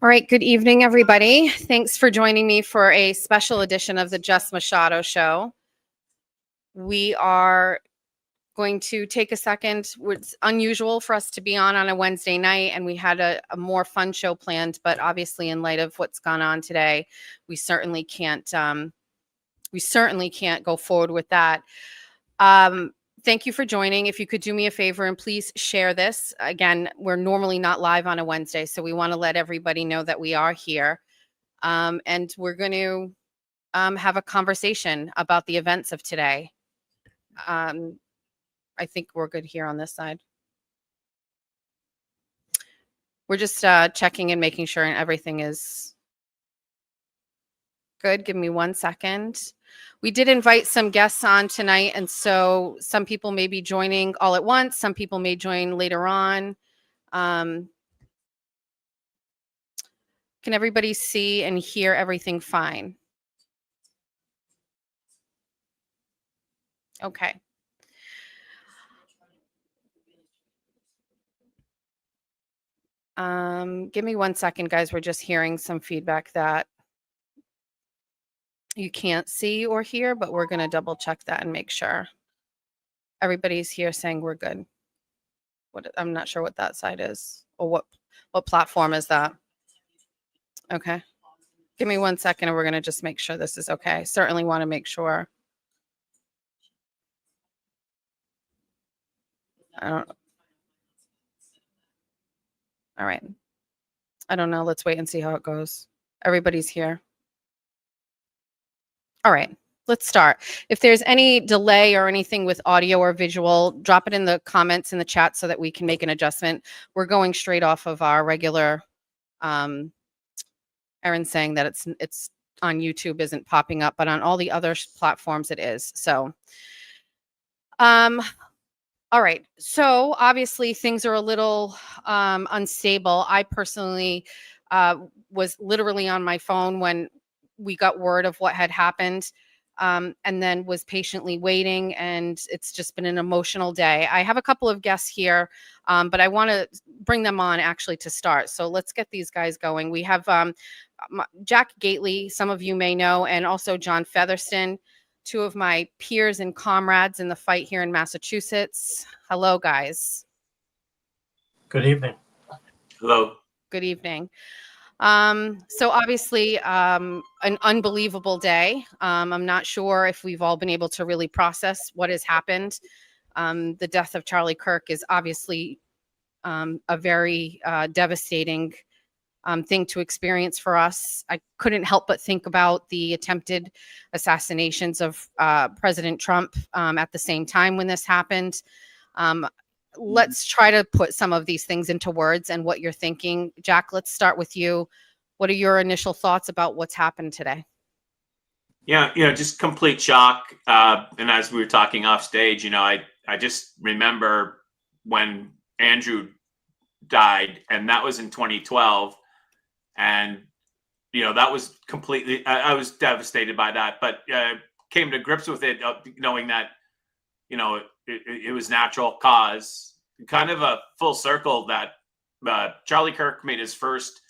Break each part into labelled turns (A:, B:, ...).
A: All right, good evening, everybody. Thanks for joining me for a special edition of the Jess Machado Show. We are going to take a second. It's unusual for us to be on a Wednesday night, and we had a more fun show planned, but obviously in light of what's gone on today, we certainly can't go forward with that. Thank you for joining. If you could do me a favor and please share this. Again, we're normally not live on a Wednesday, so we want to let everybody know that we are here. And we're going to have a conversation about the events of today. I think we're good here on this side. We're just checking and making sure everything is good. Give me 1 second. We did invite some guests on tonight, and so some people may be joining all at once. Some people may join later on. Can everybody see and hear everything fine? Okay. Give me 1 second, guys. We're just hearing some feedback that you can't see or hear, but we're going to double check that and make sure everybody's here saying we're good. I'm not sure what that side is, or what platform is that. Okay. Give me 1 second and we're going to just make sure this is okay. Certainly want to make sure. All right. I don't know. Let's wait and see how it goes. Everybody's here. All right, let's start. If there's any delay or anything with audio or visual, drop it in the comments in the chat so that we can make an adjustment. We're going straight off of our regular, Erin's saying that it's on YouTube isn't popping up, but on all the other platforms it is. So, all right. So obviously things are a little unstable. I personally was literally on my phone when we got word of what had happened, and then was patiently waiting, and it's just been an emotional day. I have a couple of guests here, but I want to bring them on actually to start. So let's get these guys going. We have Jack Gately, some of you may know, and also John Featherston, two of my peers and comrades in the fight here in Massachusetts. Hello, guys.
B: Good evening.
C: Hello.
A: Good evening. So obviously, an unbelievable day. I'm not sure if we've all been able to really process what has happened. The death of Charlie Kirk is obviously a very devastating thing to experience for us. I couldn't help but think about the attempted assassinations of President Trump at the same time when this happened. Let's try to put some of these things into words and what you're thinking. Jack, let's start with you. What are your initial thoughts about what's happened today?
C: Yeah, just complete shock. And as we were talking off stage, I just remember when Andrew died, and that was in 2012. And, that was completely, I was devastated by that, but came to grips with it, knowing that, it was natural cause, kind of a full circle that Charlie Kirk made his first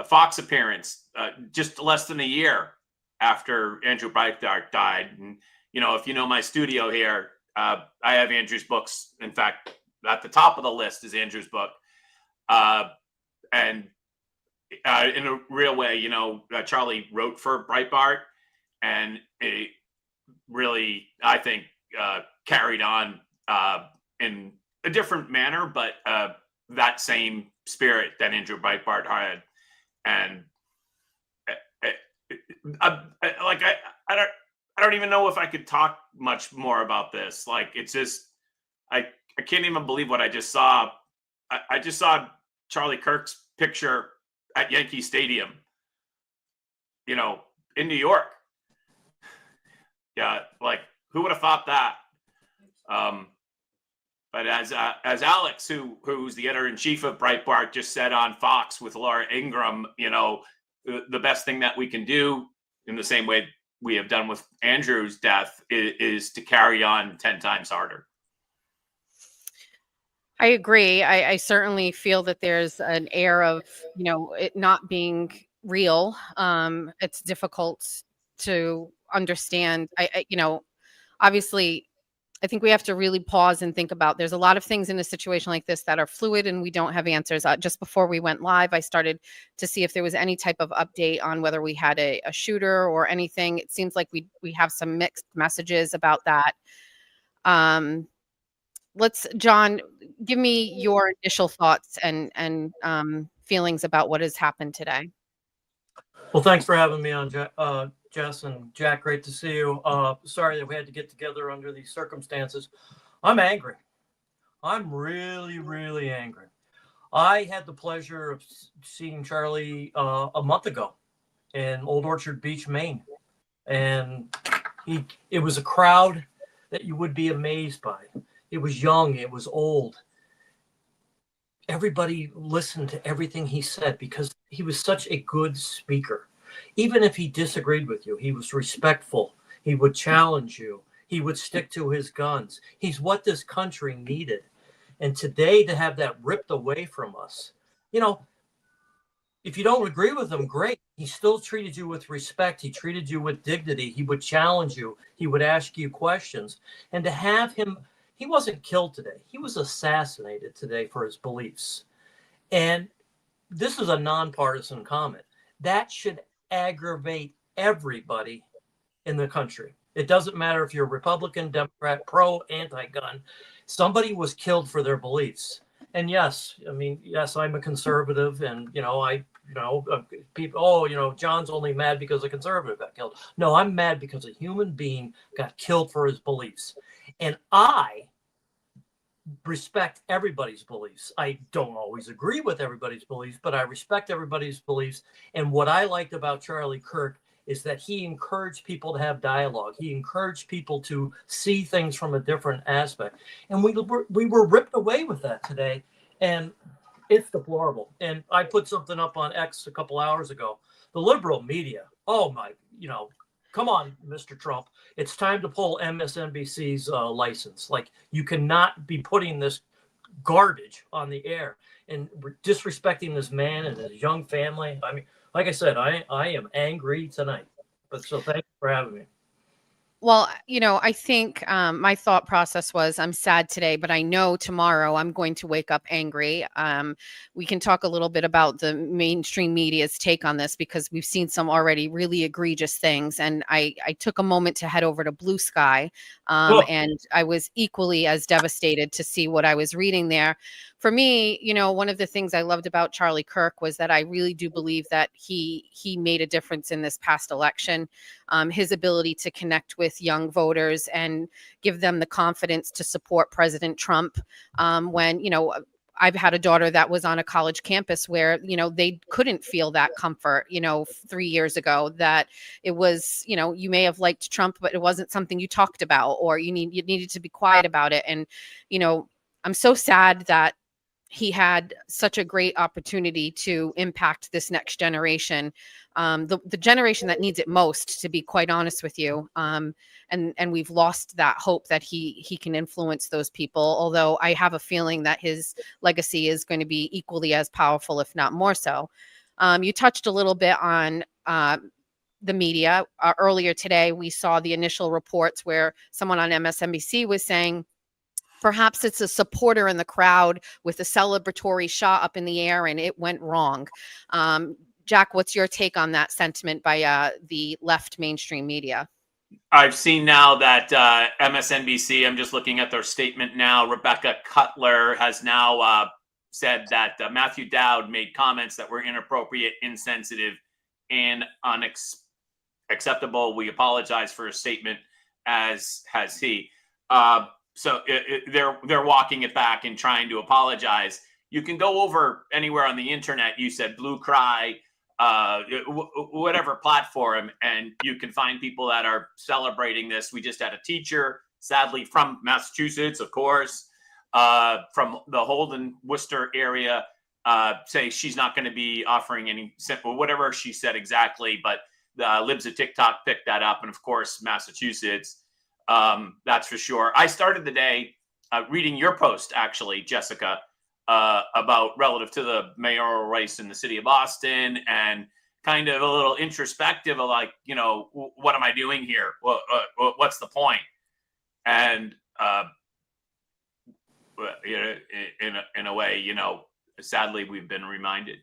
C: Fox appearance just less than a year after Andrew Breitbart died. And, if you know my studio here, I have Andrew's books. In fact, at the top of the list is Andrew's book. And in a real way, Charlie wrote for Breitbart, and it really, I think, carried on in a different manner, but that same spirit that Andrew Breitbart had. And I don't even know if I could talk much more about this. Like, it's just, I can't even believe what I just saw. I just saw Charlie Kirk's picture at Yankee Stadium, in New York. Yeah, like, who would have thought that? But as Alex, who's the editor-in-chief of Breitbart, just said on Fox with Laura Ingraham, the best thing that we can do, in the same way we have done with Andrew's death, is to carry on 10 times harder.
A: I agree. I certainly feel that there's an air of, it not being real. It's difficult to understand. Obviously, I think we have to really pause and think about there's a lot of things in a situation like this that are fluid and we don't have answers. Just before we went live, I started to see if there was any type of update on whether we had a shooter or anything. It seems like we have some mixed messages about that. John, give me your initial thoughts and feelings about what has happened today.
B: Well, thanks for having me on, Jess and Jack. Great to see you. Sorry that we had to get together under these circumstances. I'm angry. I'm really, really angry. I had the pleasure of seeing Charlie a month ago in Old Orchard Beach, Maine. And it was a crowd that you would be amazed by. It was young, it was old. Everybody listened to everything he said because he was such a good speaker. Even if he disagreed with you, he was respectful. He would challenge you. He would stick to his guns. He's what this country needed. And today, to have that ripped away from us, if you don't agree with him, great. He still treated you with respect. He treated you with dignity. He would challenge you. He would ask you questions. And to have him, he wasn't killed today. He was assassinated today for his beliefs. And this is a nonpartisan comment. That should aggravate everybody in the country. It doesn't matter if you're Republican, Democrat, pro, anti-gun. Somebody was killed for their beliefs. And yes, I'm a conservative, and people, John's only mad because a conservative got killed. No, I'm mad because a human being got killed for his beliefs. And I respect everybody's beliefs. I don't always agree with everybody's beliefs, but I respect everybody's beliefs. And what I liked about Charlie Kirk is that he encouraged people to have dialogue. He encouraged people to see things from a different aspect. And we were ripped away with that today. And it's deplorable. And I put something up on X a couple hours ago. The liberal media, come on, Mr. Trump. It's time to pull MSNBC's license. Like, you cannot be putting this garbage on the air and disrespecting this man and his young family. I mean, like I said, I am angry tonight. But so thank you for having me.
A: Well, I think my thought process was I'm sad today, but I know tomorrow I'm going to wake up angry. We can talk a little bit about the mainstream media's take on this because we've seen some already really egregious things. And I took a moment to head over to Blue Sky, and I was equally as devastated to see what I was reading there. For me, one of the things I loved about Charlie Kirk was that I really do believe that he made a difference in this past election. His ability to connect with young voters and give them the confidence to support President Trump when, I've had a daughter that was on a college campus where, they couldn't feel that comfort, 3 years ago, that it was, you may have liked Trump, but it wasn't something you talked about, or you needed to be quiet about it. And, I'm so sad that he had such a great opportunity to impact this next generation, the generation that needs it most, to be quite honest with you. And we've lost that hope that he can influence those people. Although I have a feeling that his legacy is going to be equally as powerful, if not more so. You touched a little bit on the media. Earlier today, we saw the initial reports where someone on MSNBC was saying, perhaps it's a supporter in the crowd with a celebratory shot up in the air and it went wrong. Jack, what's your take on that sentiment by the left mainstream media?
C: I've seen now that MSNBC, I'm just looking at their statement now, Rebecca Cutler has now said that Matthew Dowd made comments that were inappropriate, insensitive, and unacceptable. We apologize for his statement, as has he. So they're walking it back and trying to apologize. You can go over anywhere on the internet. You said Blue Cry, whatever platform, and you can find people that are celebrating this. We just had a teacher, sadly from Massachusetts, of course, from the Holden, Worcester area, say she's not going to be offering any, whatever she said exactly, but Libs of TikTok picked that up. And of course, Massachusetts. That's for sure. I started the day reading your post, actually, Jessica, about relative to the mayoral race in the city of Boston, and kind of a little introspective of like, what am I doing here? What's the point? And in a way, sadly, we've been reminded.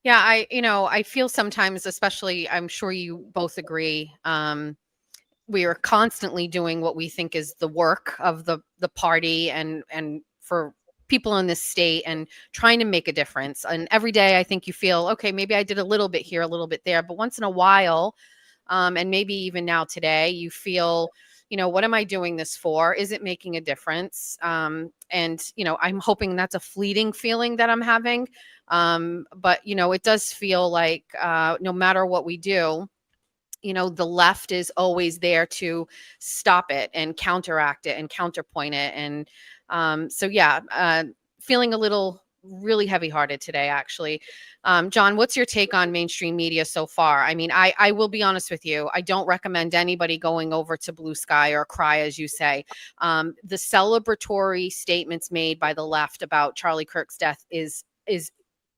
A: Yeah, I feel sometimes, especially, I'm sure you both agree, we are constantly doing what we think is the work of the party and for people in this state, and trying to make a difference. And every day I think you feel, okay, maybe I did a little bit here, a little bit there, but once in a while, and maybe even now today, you feel, what am I doing this for? Is it making a difference? And, I'm hoping that's a fleeting feeling that I'm having. But, it does feel like no matter what we do, the left is always there to stop it and counteract it and counterpoint it. And feeling a little really heavy hearted today, actually. John, what's your take on mainstream media so far? I mean, I will be honest with you. I don't recommend anybody going over to Blue Sky or Cry, as you say. The celebratory statements made by the left about Charlie Kirk's death is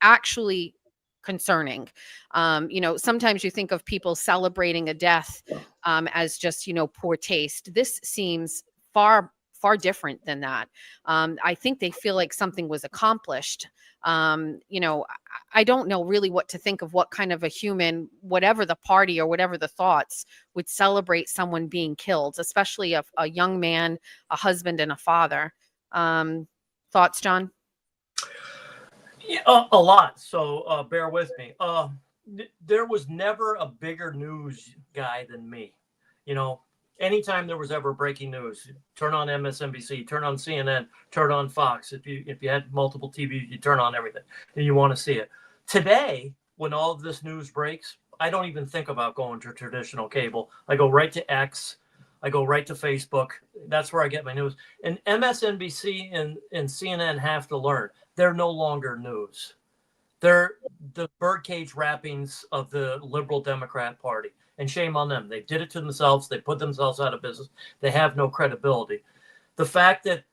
A: actually concerning. Sometimes you think of people celebrating a death as just, poor taste. This seems far different than that. I think they feel like something was accomplished. I don't know really what to think of, what kind of a human, whatever the party or whatever the thoughts, would celebrate someone being killed, especially a young man, a husband, and a father. Thoughts, John?
B: Yeah, a lot. So bear with me. There was never a bigger news guy than me. Anytime there was ever breaking news, turn on MSNBC, turn on CNN, turn on Fox. If you had multiple TVs, you turn on everything and you want to see it. Today, when all of this news breaks, I don't even think about going to traditional cable. I go right to X. I go right to Facebook. That's where I get my news. And MSNBC and CNN have to learn. They're no longer news. They're the birdcage wrappings of the liberal Democrat Party. And shame on them. They did it to themselves. They put themselves out of business. They have no credibility. The fact that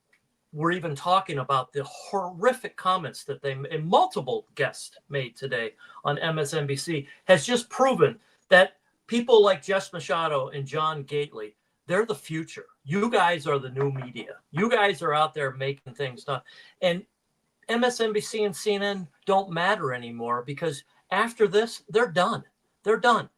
B: we're even talking about the horrific comments that multiple guests made today on MSNBC has just proven that people like Jess Machado and John Gately, they're the future. You guys are the new media. You guys are out there making things done. And MSNBC and CNN don't matter anymore, because after this, they're done. They're done.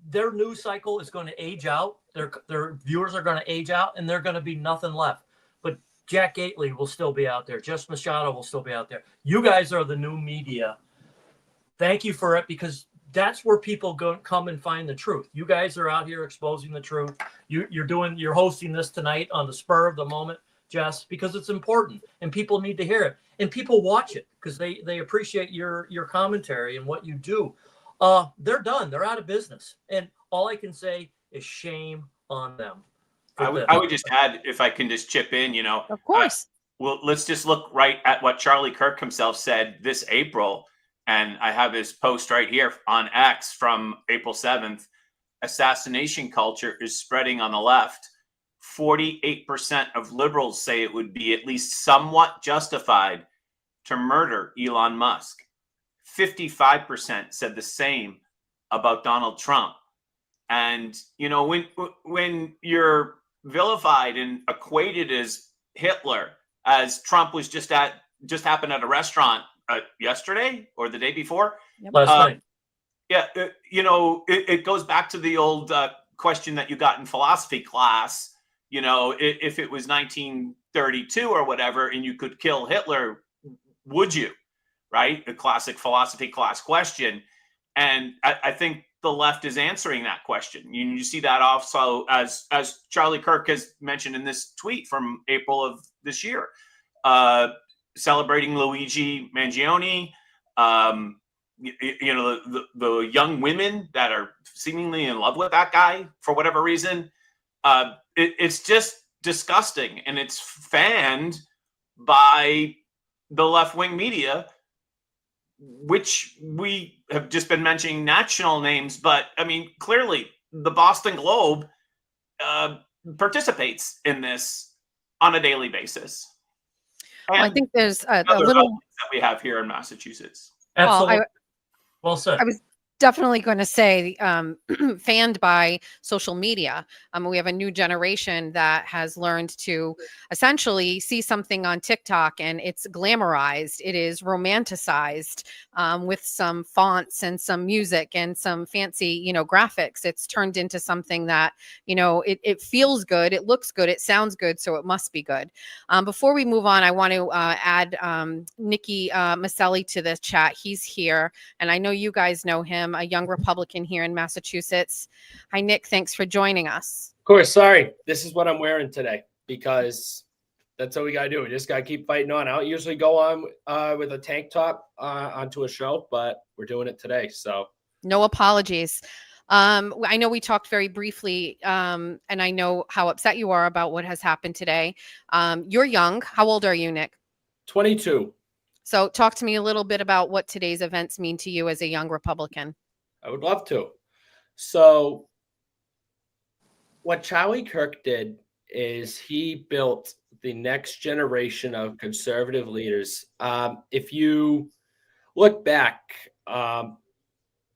B: Their news cycle is going to age out. Their viewers are going to age out, and they're going to be nothing left. But Jack Gately will still be out there. Jess Machado will still be out there. You guys are the new media. Thank you for it, because that's where people come and find the truth. You guys are out here exposing the truth. You're hosting this tonight on the spur of the moment, Jess, because it's important and people need to hear it, and people watch it because they appreciate your commentary and what you do. They're done. They're out of business. And all I can say is shame on them.
C: I would just add, if I can just chip in,
A: Of course.
C: Well, let's just look right at what Charlie Kirk himself said this April. And I have his post right here on X from April 7th. Assassination culture is spreading on the left. 48% of liberals say it would be at least somewhat justified to murder Elon Musk. 55% said the same about Donald Trump. And, when you're vilified and equated as Hitler, as Trump was just happened at a restaurant yesterday or the day before.
B: Last night.
C: Yeah. It goes back to the old question that you got in philosophy class. If it was 1932 or whatever, and you could kill Hitler, would you? Right? The classic philosophy class question. And I think the left is answering that question. You see that also as Charlie Kirk has mentioned in this tweet from April of this year, celebrating Luigi Mangione, the young women that are seemingly in love with that guy for whatever reason. It's just disgusting, and it's fanned by the left-wing media, which we have just been mentioning national names, but I mean, clearly the Boston Globe participates in this on a daily basis.
A: Well, I
C: And
A: think there's a
C: other
A: little.
C: outlets that we have here in Massachusetts.
B: Absolutely.
A: Well,
B: Well said.
A: I was definitely going to say, fanned by social media. We have a new generation that has learned to essentially see something on TikTok and it's glamorized. It is romanticized with some fonts and some music and some fancy, graphics. It's turned into something that, it feels good. It looks good. It sounds good. So it must be good. Before we move on, I want to add Nikki Maselli to the chat. He's here. And I know you guys know him, a young Republican here in Massachusetts. Hi, Nick. Thanks for joining us.
D: Of course. Sorry. This is what I'm wearing today because that's what we got to do. We just got to keep fighting on. I don't usually go on with a tank top onto a show, but we're doing it today. So
A: no apologies. I know we talked very briefly, and I know how upset you are about what has happened today. You're young. How old are you, Nick?
D: 22.
A: So talk to me a little bit about what today's events mean to you as a young Republican.
D: I would love to. So what Charlie Kirk did is he built the next generation of conservative leaders. If you look back,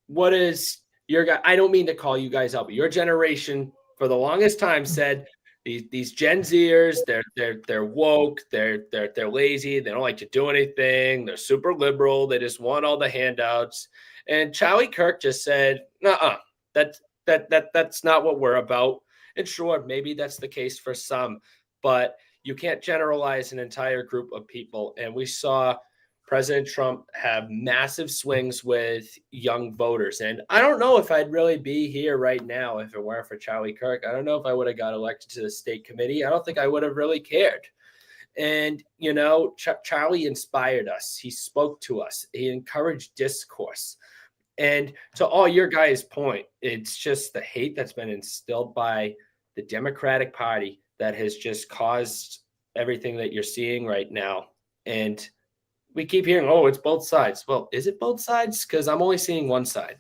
D: what is your guy? I don't mean to call you guys out, but your generation for the longest time said these Gen Zers, they're woke, they're lazy, they don't like to do anything, they're super liberal, they just want all the handouts. And Charlie Kirk just said, "Nuh-uh, that's not what we're about." And sure, maybe that's the case for some, but you can't generalize an entire group of people. And we saw President Trump have massive swings with young voters. And I don't know if I'd really be here right now if it weren't for Charlie Kirk. I don't know if I would have got elected to the state committee. I don't think I would have really cared. And, Charlie inspired us. He spoke to us. He encouraged discourse. And to all your guys' point, it's just the hate that's been instilled by the Democratic Party that has just caused everything that you're seeing right now. And we keep hearing, oh, it's both sides. Well, is it both sides? Because I'm only seeing one side.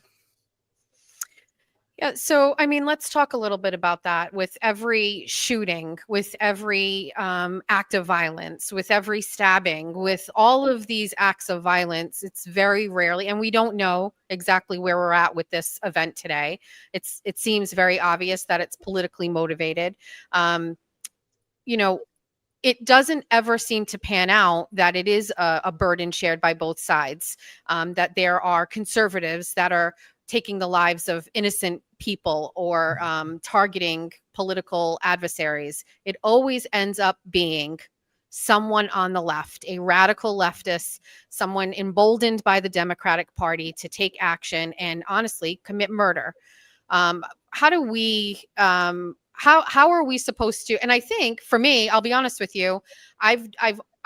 A: Yeah. So, let's talk a little bit about that. With every shooting, with every act of violence, with every stabbing, with all of these acts of violence, it's very rarely, and we don't know exactly where we're at with this event today. It seems very obvious that it's politically motivated. It doesn't ever seem to pan out that it is a burden shared by both sides, that there are conservatives that are taking the lives of innocent people or targeting political adversaries. It always ends up being someone on the left, a radical leftist, someone emboldened by the Democratic Party to take action and honestly commit murder. How do we... How are we supposed to? And I think for me, I'll be honest with you, I'm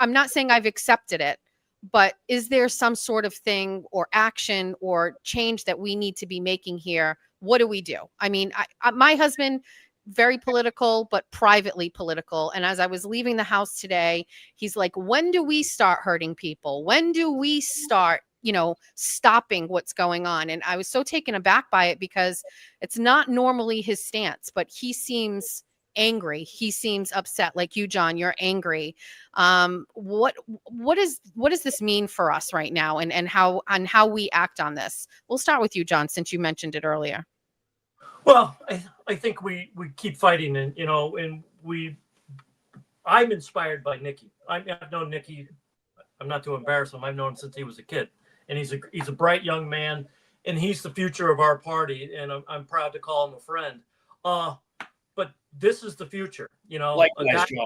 A: not saying I've accepted it, but is there some sort of thing or action or change that we need to be making here? What do we do? My husband, very political, but privately political. And as I was leaving the house today, he's like, when do we start hurting people? When do we start, stopping what's going on? And I was so taken aback by it because it's not normally his stance, but he seems angry. He seems upset, like you, John, you're angry. What does this mean for us right now and how we act on this? We'll start with you, John, since you mentioned it earlier.
B: Well, I think we keep fighting and, I'm inspired by Nikki. I've known Nikki. I'm not to embarrass him. I've known him since he was a kid, and he's a bright young man, and he's the future of our party. And I'm proud to call him a friend. But this is the future,
D: Likewise, John.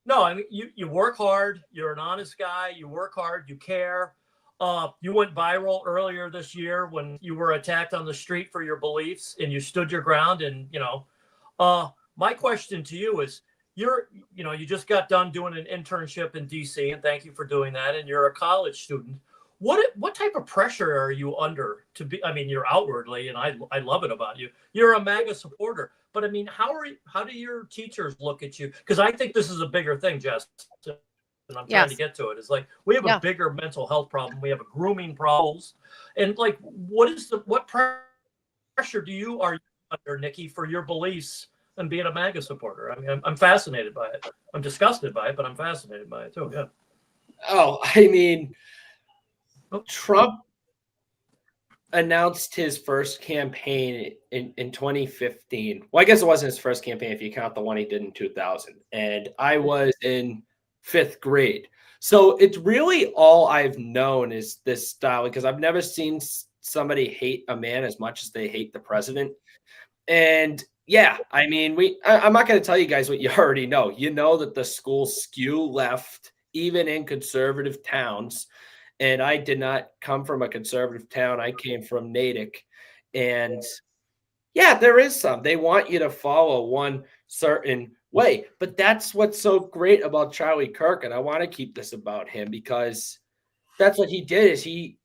B: No, you work hard. You're an honest guy. You work hard. You care. You went viral earlier this year when you were attacked on the street for your beliefs, and you stood your ground. And my question to you is, you just got done doing an internship in DC, and thank you for doing that. And you're a college student. What type of pressure are you under to be? You're outwardly, and I love it about you. You're a MAGA supporter, but how do your teachers look at you? Because I think this is a bigger thing, Jess. And I'm trying to get to it. It's like we have a bigger mental health problem. We have a grooming problems, and what pressure are you under, Nikki, for your beliefs and being a MAGA supporter. I mean, I'm fascinated by it. I'm disgusted by it, but I'm fascinated by it too. Yeah.
D: Oh, I mean, Trump announced his first campaign in 2015. Well, I guess it wasn't his first campaign if you count the one he did in 2000. And I was in 5th grade. So it's really all I've known is this style, because I've never seen somebody hate a man as much as they hate the president. And yeah, I mean, I'm not going to tell you guys what you already know. You know that the schools skew left, even in conservative towns. And I did not come from a conservative town. I came from Natick. And yeah, there is some. They want you to follow one certain way. But that's what's so great about Charlie Kirk. And I want to keep this about him because that's what he did, is he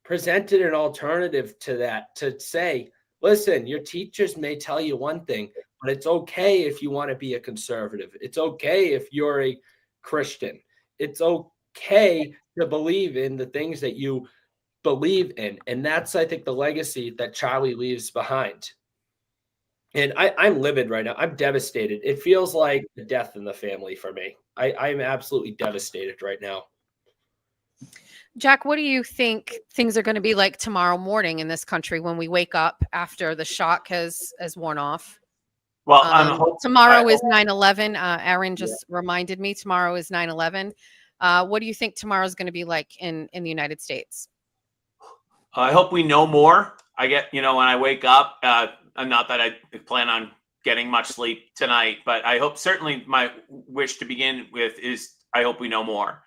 D: presented an alternative to that, to say, listen, your teachers may tell you one thing, but it's okay if you want to be a conservative. It's okay if you're a Christian. It's okay to believe in the things that you believe in. And that's, I think, the legacy that Charlie leaves behind. And I'm livid right now. I'm devastated. It feels like a death in the family for me. I'm absolutely devastated right now.
A: Jack, what do you think things are going to be like tomorrow morning in this country when we wake up after the shock has worn off?
C: Well,
A: tomorrow is 9/11. Aaron just reminded me tomorrow is 9/11. What do you think tomorrow is going to be like in the United States?
C: I hope we know more. I get, when I wake up, not that I plan on getting much sleep tonight, but I hope, certainly my wish to begin with is I hope we know more.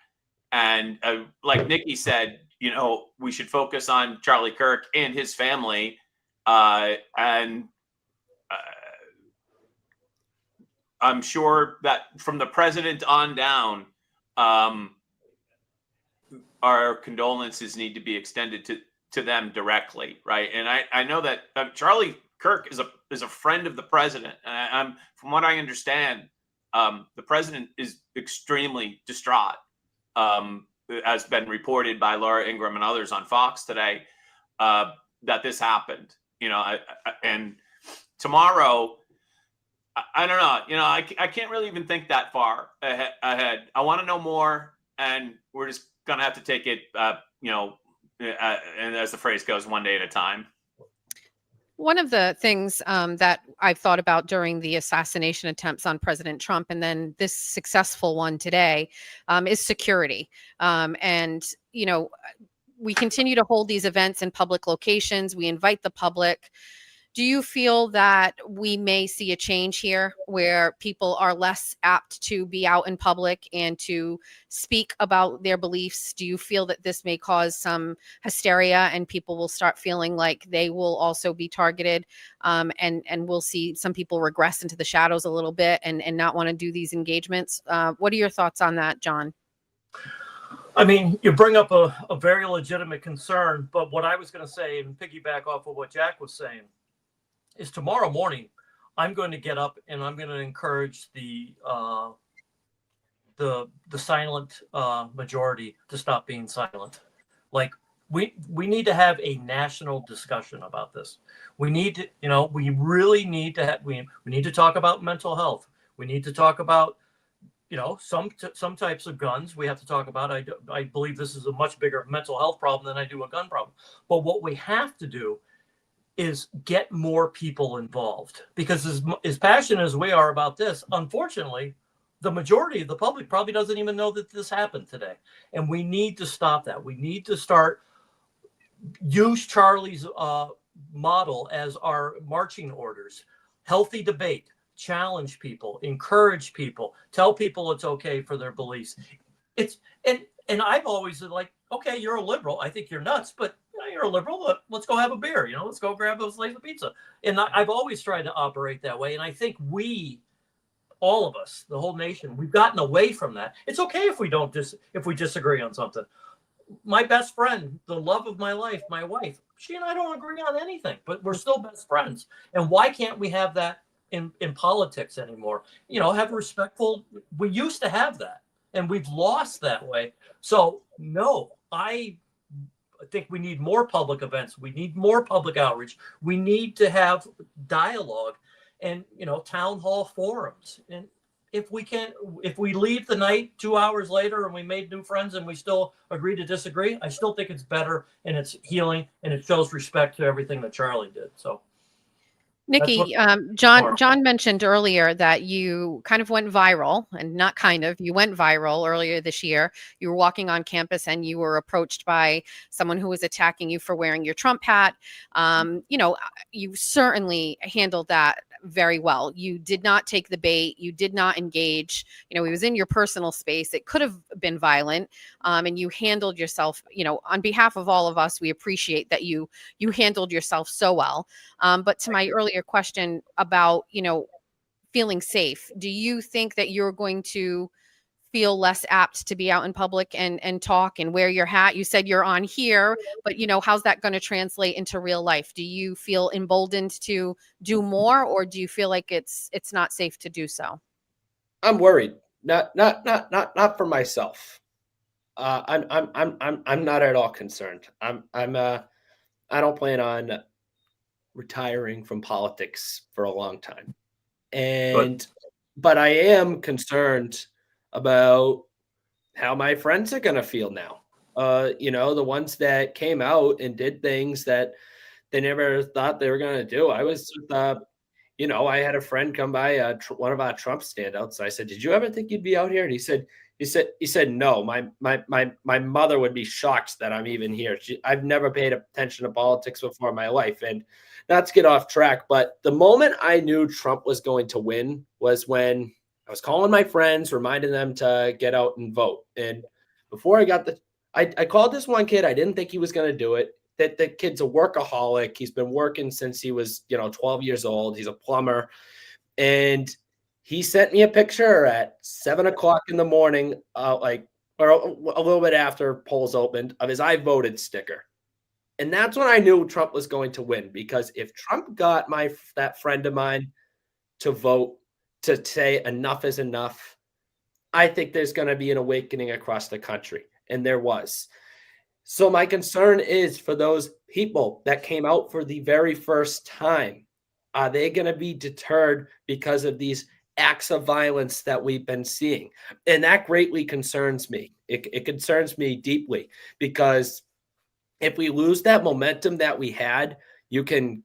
C: And like Nikki said, we should focus on Charlie Kirk and his family. And I'm sure that from the president on down, our condolences need to be extended to them directly, right? And I know that Charlie Kirk is a friend of the president, and from what I understand, the president is extremely distraught, has been reported by Laura Ingraham and others on Fox today, that this happened. And tomorrow, I don't know. I can't really even think that far ahead. I want to know more, and we're just gonna have to take it, and as the phrase goes, one day at a time.
A: One of the things that I've thought about during the assassination attempts on President Trump, and then this successful one today, is security. And we continue to hold these events in public locations. We invite the public. Do you feel that we may see a change here where people are less apt to be out in public and to speak about their beliefs? Do you feel that this may cause some hysteria and people will start feeling like they will also be targeted, and we'll see some people regress into the shadows a little bit and not want to do these engagements? What are your thoughts on that, John?
B: I mean, you bring up a very legitimate concern, but what I was going to say, and piggyback off of what Jack was saying, is tomorrow morning, I'm going to get up and I'm going to encourage the silent majority to stop being silent. Like we need to have a national discussion about this. We need to, we really need to have, we need to talk about mental health. We need to talk about, some types of guns we have to talk about. I believe this is a much bigger mental health problem than I do a gun problem. But what we have to do is get more people involved, because as passionate as we are about this, unfortunately, the majority of the public probably doesn't even know that this happened today. And we need to stop that. We need to use Charlie's model as our marching orders. Healthy debate, challenge people, encourage people, tell people it's okay for their beliefs. And I've always been like, okay, you're a liberal. I think you're nuts, but you're a liberal. Let's go have a beer. Let's go grab a slice of pizza. And I've always tried to operate that way. And I think all of us, the whole nation, we've gotten away from that. It's okay if we disagree on something. My best friend, the love of my life, my wife, she and I don't agree on anything, but we're still best friends. And why can't we have that in politics anymore? Have respectful. We used to have that, and we've lost that way. So no, I think we need more public events. We need more public outreach. We need to have dialogue. and town hall forums. And if we leave the night 2 hours later and we made new friends and we still agree to disagree, I still think it's better and it's healing and it shows respect to everything that Charlie did. So
A: Nikki, John mentioned earlier that you kind of went viral, and not kind of, you went viral earlier this year. You were walking on campus and you were approached by someone who was attacking you for wearing your Trump hat. You certainly handled that very well. You did not take the bait. You did not engage. It was in your personal space. It could have been violent, and you handled yourself. On behalf of all of us, we appreciate that you handled yourself so well. But to my earlier question about, feeling safe, do you think that you're going to feel less apt to be out in public and talk and wear your hat? You said you're on here, but how's that going to translate into real life? Do you feel emboldened to do more, or do you feel like it's not safe to do so?
D: I'm worried. Not for myself. I'm not at all concerned. I don't plan on retiring from politics for a long time. But I am concerned about how my friends are going to feel now. The ones that came out and did things that they never thought they were going to do. I was, I had a friend come by, one of our Trump standouts. I said, "Did you ever think you'd be out here?" And he said, "No, my mother would be shocked that I'm even here. I've never paid attention to politics before in my life." And not to get off track, but the moment I knew Trump was going to win was when I was calling my friends, reminding them to get out and vote. And before I called this one kid. I didn't think he was going to do it. That the kid's a workaholic. He's been working since he was, 12 years old. He's a plumber. And he sent me a picture at 7:00 in the morning, or a little bit after polls opened, of his "I voted" sticker. And that's when I knew Trump was going to win, because if Trump got that friend of mine to vote, to say enough is enough, I think there's going to be an awakening across the country. And there was. So my concern is for those people that came out for the very first time. Are they going to be deterred because of these acts of violence that we've been seeing? And that greatly concerns me. It concerns me deeply, because if we lose that momentum that we had, you can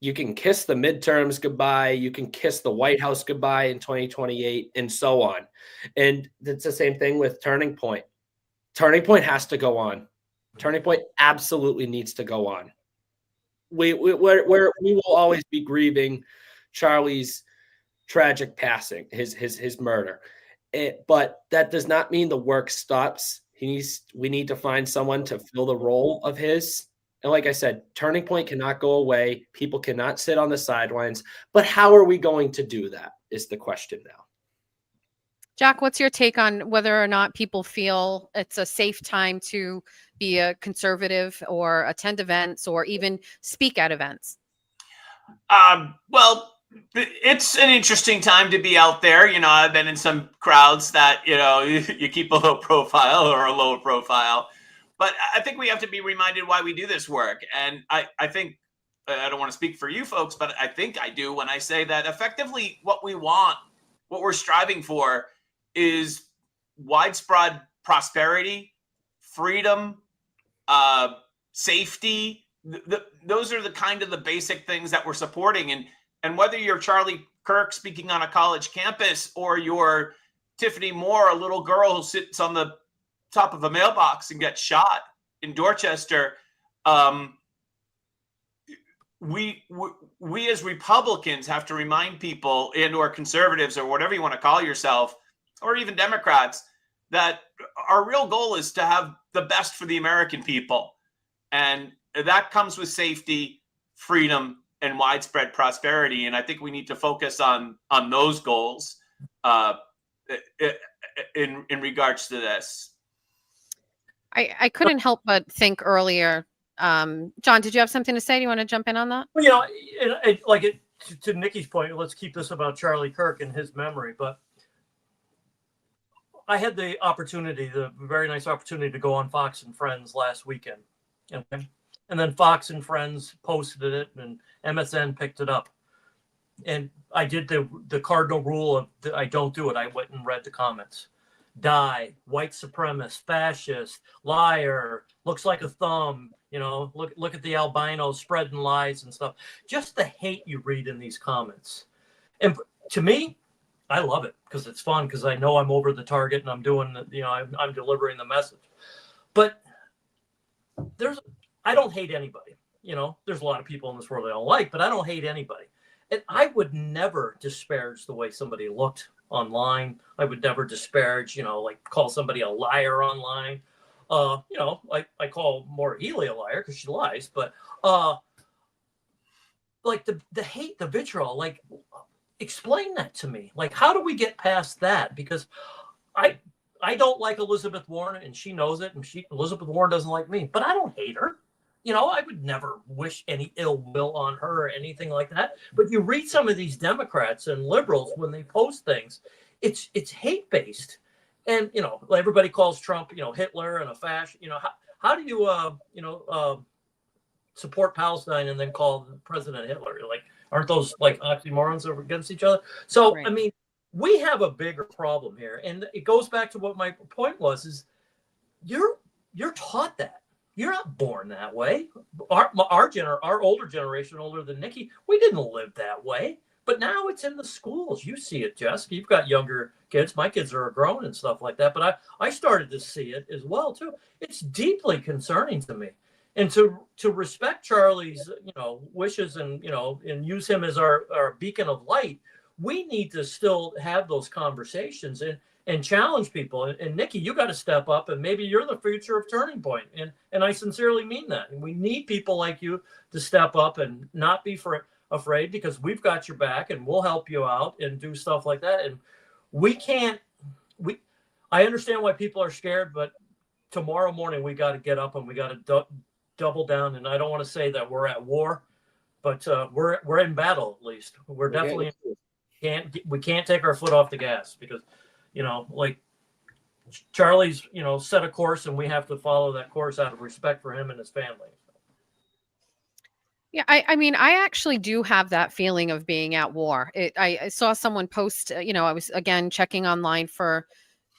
D: kiss the midterms goodbye. You can kiss the White House goodbye in 2028, and so on. And it's the same thing with Turning Point. Turning Point has to go on. Turning Point absolutely needs to go on. We will always be grieving Charlie's tragic passing, his murder. But that does not mean the work stops. We need to find someone to fill the role of his. And like I said, Turning Point cannot go away. People cannot sit on the sidelines. But how are we going to do that is the question now.
A: Jack, what's your take on whether or not people feel it's a safe time to be a conservative or attend events or even speak at events?
C: Well, it's an interesting time to be out there. I've been in some crowds that, you keep a low profile or a low profile. But I think we have to be reminded why we do this work. And I think, I don't want to speak for you folks, but I think I do when I say that effectively what we want, what we're striving for, is widespread prosperity, freedom, safety. Those are the kind of the basic things that we're supporting. And whether you're Charlie Kirk speaking on a college campus, or you're Tiffany Moore, a little girl who sits on the top of a mailbox and gets shot in Dorchester, we as Republicans have to remind people, and/or conservatives, or whatever you want to call yourself, or even Democrats, that our real goal is to have the best for the American people. And that comes with safety, freedom, and widespread prosperity. And I think we need to focus on those goals in regards to this.
A: I couldn't help but think earlier. John, did you have something to say? Do you want to jump in on that?
B: Well, to Nikki's point, let's keep this about Charlie Kirk and his memory. But I had the very nice opportunity to go on Fox and Friends last weekend. Okay? And then Fox and Friends posted it and MSN picked it up. and I did the cardinal rule of I don't do it. I went and read the comments. Die, white supremacist, fascist, liar, looks like a thumb. Look at the albinos spreading lies and stuff. Just the hate you read in these comments. And to me, I love it because it's fun, because I know I'm over the target and I'm doing, I'm delivering the message. But I don't hate anybody. There's a lot of people in this world I don't like, but I don't hate anybody. And I would never disparage the way somebody looked online. I would never disparage, like call somebody a liar online. I call Maura Healey a liar because she lies, but like the hate, the vitriol, like explain that to me. Like, how do we get past that? Because I don't like Elizabeth Warren, and she knows it, and Elizabeth Warren doesn't like me, but I don't hate her. I would never wish any ill will on her or anything like that. But you read some of these Democrats and liberals when they post things, it's hate based, and everybody calls Trump Hitler and a fascist. How do you support Palestine and then call the president Hitler? Like, aren't those like oxymorons that are against each other? So right. I mean, we have a bigger problem here, and it goes back to what my point was: is you're taught that. You're not born that way. Our older generation, older than Nikki, we didn't live that way. But now it's in the schools. You see it, Jess. You've got younger kids. My kids are grown and stuff like that. But I started to see it as well too. It's deeply concerning to me. And to respect Charlie's wishes and and use him as our beacon of light, we need to still have those conversations and challenge people. And Nikki, you got to step up, and maybe you're the future of Turning Point. And I sincerely mean that. And we need people like you to step up and not be afraid, because we've got your back and we'll help you out and do stuff like that. And I understand why people are scared, but tomorrow morning we got to get up and we got to double down. And I don't want to say that we're at war, but we're in battle. At least we're definitely we can't take our foot off the gas, because like Charlie's set a course, and we have to follow that course out of respect for him and his family.
A: Yeah, I mean, I actually do have that feeling of being at war. I saw someone post, I was again checking online for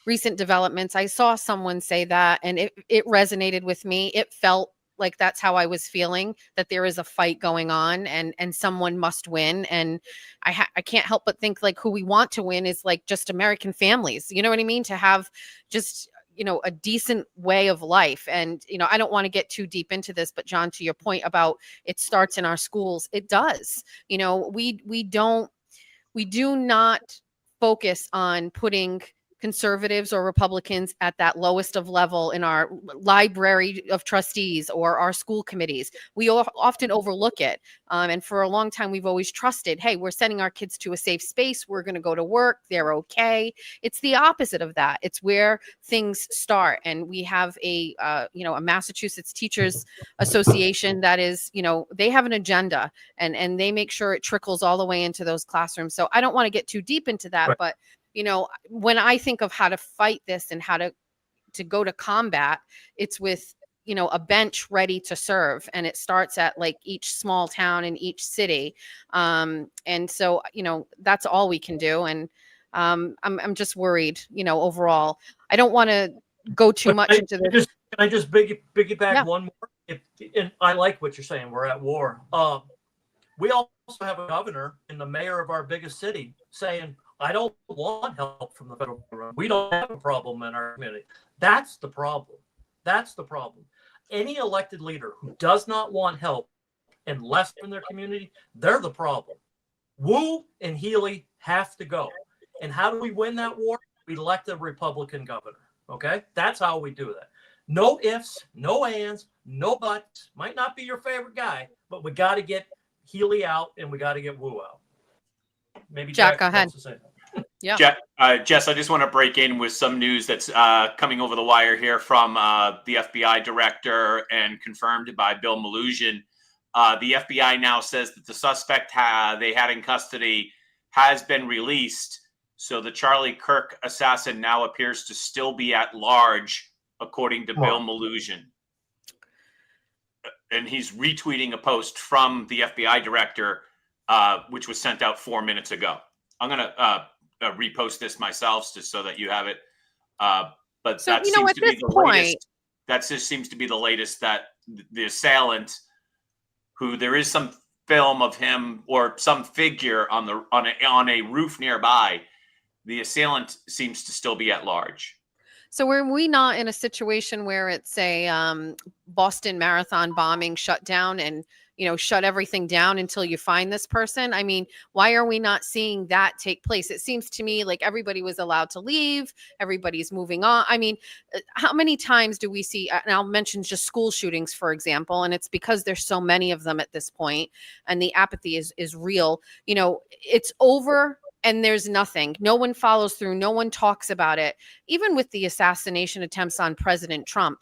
A: recent developments. I saw someone say that, and it resonated with me. It felt like that's how I was feeling, that there is a fight going on, and someone must win. And I can't help but think like who we want to win is like just American families. You know what I mean? To have just a decent way of life. And I don't want to get too deep into this, but John, to your point about it starts in our schools, it does. We do not focus on putting conservatives or Republicans at that lowest of level in our library of trustees or our school committees. We often overlook it. And for a long time, we've always trusted, hey, we're sending our kids to a safe space. We're going to go to work. They're okay. It's the opposite of that. It's where things start. And we have a Massachusetts Teachers Association that is, they have an agenda, and they make sure it trickles all the way into those classrooms. So I don't want to get too deep into that, right. But when I think of how to fight this and how to go to combat, it's with, a bench ready to serve. And it starts at like each small town in each city. And so, that's all we can do. And I'm just worried, overall. I don't want to go too much into this.
B: Can I just piggyback one more? And I like what you're saying. We're at war. We also have a governor and the mayor of our biggest city saying, I don't want help from the federal government. We don't have a problem in our community. That's the problem. That's the problem. Any elected leader who does not want help and less in their community, they're the problem. Wu and Healey have to go. And how do we win that war? We elect a Republican governor. Okay? That's how we do that. No ifs, no ands, no buts. Might not be your favorite guy, but we got to get Healey out and we got to get Wu out. Maybe
A: Jack, go ahead.
C: Yeah. Jess, I just want to break in with some news that's coming over the wire here from the FBI director and confirmed by Bill Malugin. The FBI now says that the suspect they had in custody has been released. So the Charlie Kirk assassin now appears to still be at large, according to Bill Malugin. And he's retweeting a post from the FBI director which was sent out 4 minutes ago. I'm going to repost this myself just so that you have it. But
A: So,
C: that
A: you know,
C: seems
A: at
C: to be
A: this
C: the
A: point,
C: latest. That just seems to be the latest, that the assailant, who there is some film of him or some figure on a roof nearby, the assailant seems to still be at large.
A: so were we not in a situation where it's a Boston Marathon bombing shut down and, you know, shut everything down until you find this person? I mean, why are we not seeing that take place? It seems to me like everybody was allowed to leave. Everybody's moving on. I mean, how many times do we see, and I'll mention just school shootings, for example, and it's because there's so many of them at this point and the apathy is real. You know, it's over and there's nothing. No one follows through. No one talks about it. Even with the assassination attempts on President Trump,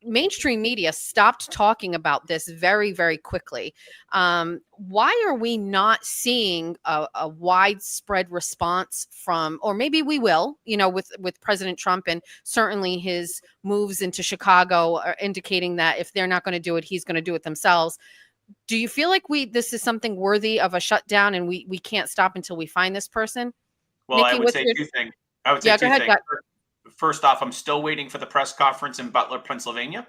A: mainstream media stopped talking about this very, very quickly. Why are we not seeing a widespread response from, or maybe we will, you know, with President Trump and certainly his moves into Chicago are indicating that if they're not going to do it, he's going to do it themselves. Do you feel like this is something worthy of a shutdown and we can't stop until we find this person?
C: Well,
A: Nikki,
C: I would
A: what's
C: say
A: your-
C: two things. I would say
A: Yeah,
C: two
A: go ahead,
C: things.
A: Gut.
C: First off, I'm still waiting for the press conference in Butler, Pennsylvania.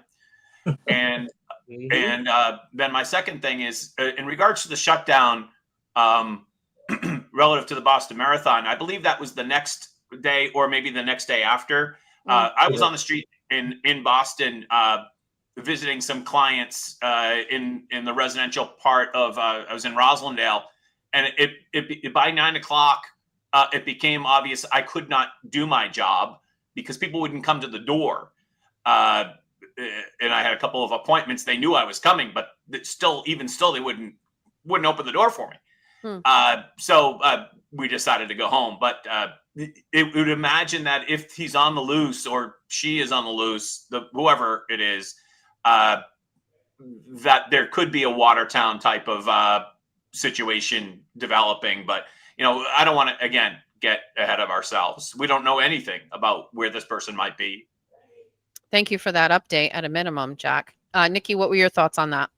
C: And
D: Mhm.
C: then my second thing is in regards to the shutdown relative to the Boston Marathon. I believe that was the next day or maybe the next day after. I was on the street in Boston visiting some clients in the residential part of I was in Roslindale, and it by 9 o'clock it became obvious I could not do my job because people wouldn't come to the door. And I had a couple of appointments. They knew I was coming, but even still, they wouldn't open the door for me. So we decided to go home. But it would imagine that if he's on the loose or she is on the loose, whoever it is, that there could be a Watertown type of situation developing. But you know, I don't want to again get ahead of ourselves. We don't know anything about where this person might be.
A: Thank you for that update at a minimum, Jack. Nikki, what were your thoughts on that?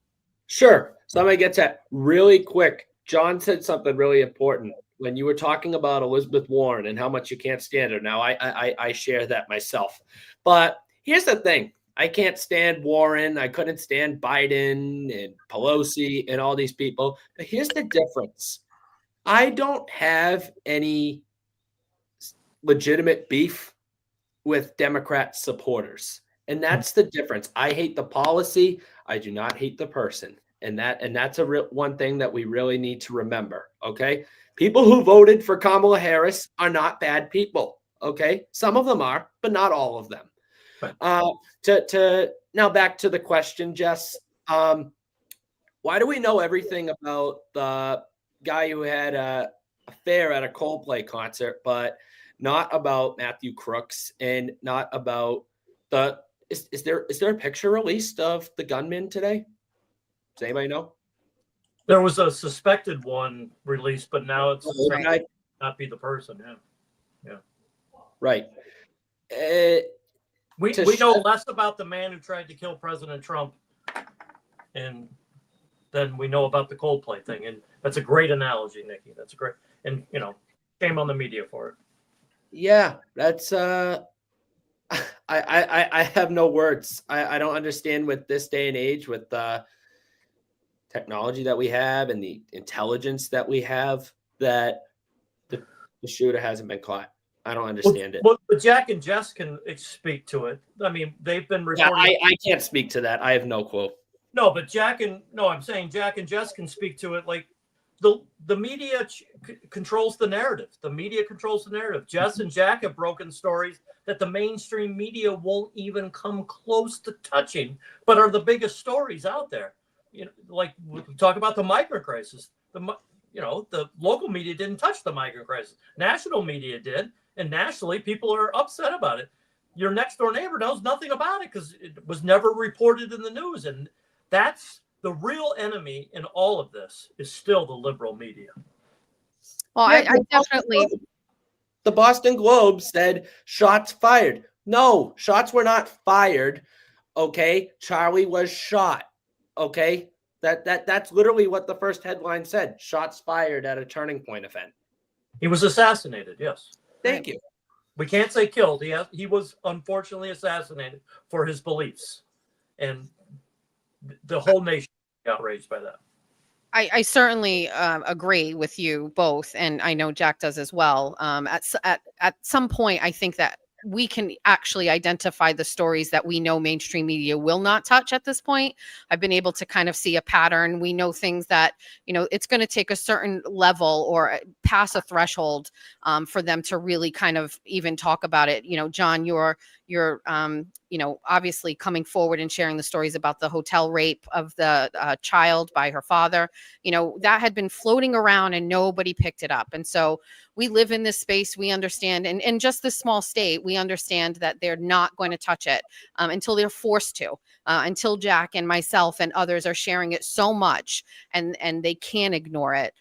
D: Sure. So I'm going to get to that really quick. John said something really important when you were talking about Elizabeth Warren and how much you can't stand her. Now, I share that myself. But here's the thing. I can't stand Warren. I couldn't stand Biden and Pelosi and all these people. But here's the difference. I don't have any legitimate beef with Democrat supporters. And that's the difference. I hate the policy. I do not hate the person. And that's a real one thing that we really need to remember. Okay. People who voted for Kamala Harris are not bad people. Okay. Some of them are, but not all of them. To now back to the question, Jess, why do we know everything about the guy who had a affair at a Coldplay concert, but not about Matthew Crooks and not about is there a picture released of the gunman today? Does anybody know?
B: There was a suspected one released, but now it's
A: Right.
B: not be the person. Yeah.
D: Right.
B: We know less about the man who tried to kill President Trump, and then we know about the Coldplay thing. And that's a great analogy, Nikki. That's a great, and you know, shame on the media for it.
D: Yeah, that's I have no words. I don't understand with this day and age, with the technology that we have and the intelligence that we have, that the shooter hasn't been caught. I don't understand it.
B: But Jack and Jess can speak to it. I mean, they've been reporting.
D: Yeah, I can't speak to that. I have no clue.
B: No, but I'm saying Jack and Jess can speak to it. Like the media controls the narrative. The media controls the narrative. Jess and Jack have broken stories that the mainstream media won't even come close to touching, but are the biggest stories out there. You know, like we talk about the migrant crisis. The local media didn't touch the migrant crisis. National media did, and nationally people are upset about it. Your next door neighbor knows nothing about it because it was never reported in the news, and that's the real enemy in all of this is still the liberal media.
A: Well,
D: Yeah,
A: I definitely.
D: The Boston Globe said shots fired. No, shots were not fired. Okay. Charlie was shot. Okay. That's literally what the first headline said. Shots fired at a Turning Point event.
B: He was assassinated. Yes.
D: Thank you.
B: We can't say killed. He was unfortunately assassinated for his beliefs, and the whole nation is outraged by that.
A: I certainly agree with you both, and I know Jack does as well. At some point, I think that we can actually identify the stories that we know mainstream media will not touch at this point. I've been able to kind of see a pattern. We know things that, it's going to take a certain level or pass a threshold for them to really kind of even talk about it. John, you're obviously coming forward and sharing the stories about the hotel rape of the child by her father. That had been floating around and nobody picked it up. And so we live in this space. We understand, and in just this small state, we understand that they're not going to touch it until they're forced to, until Jack and myself and others are sharing it so much and they can't ignore it.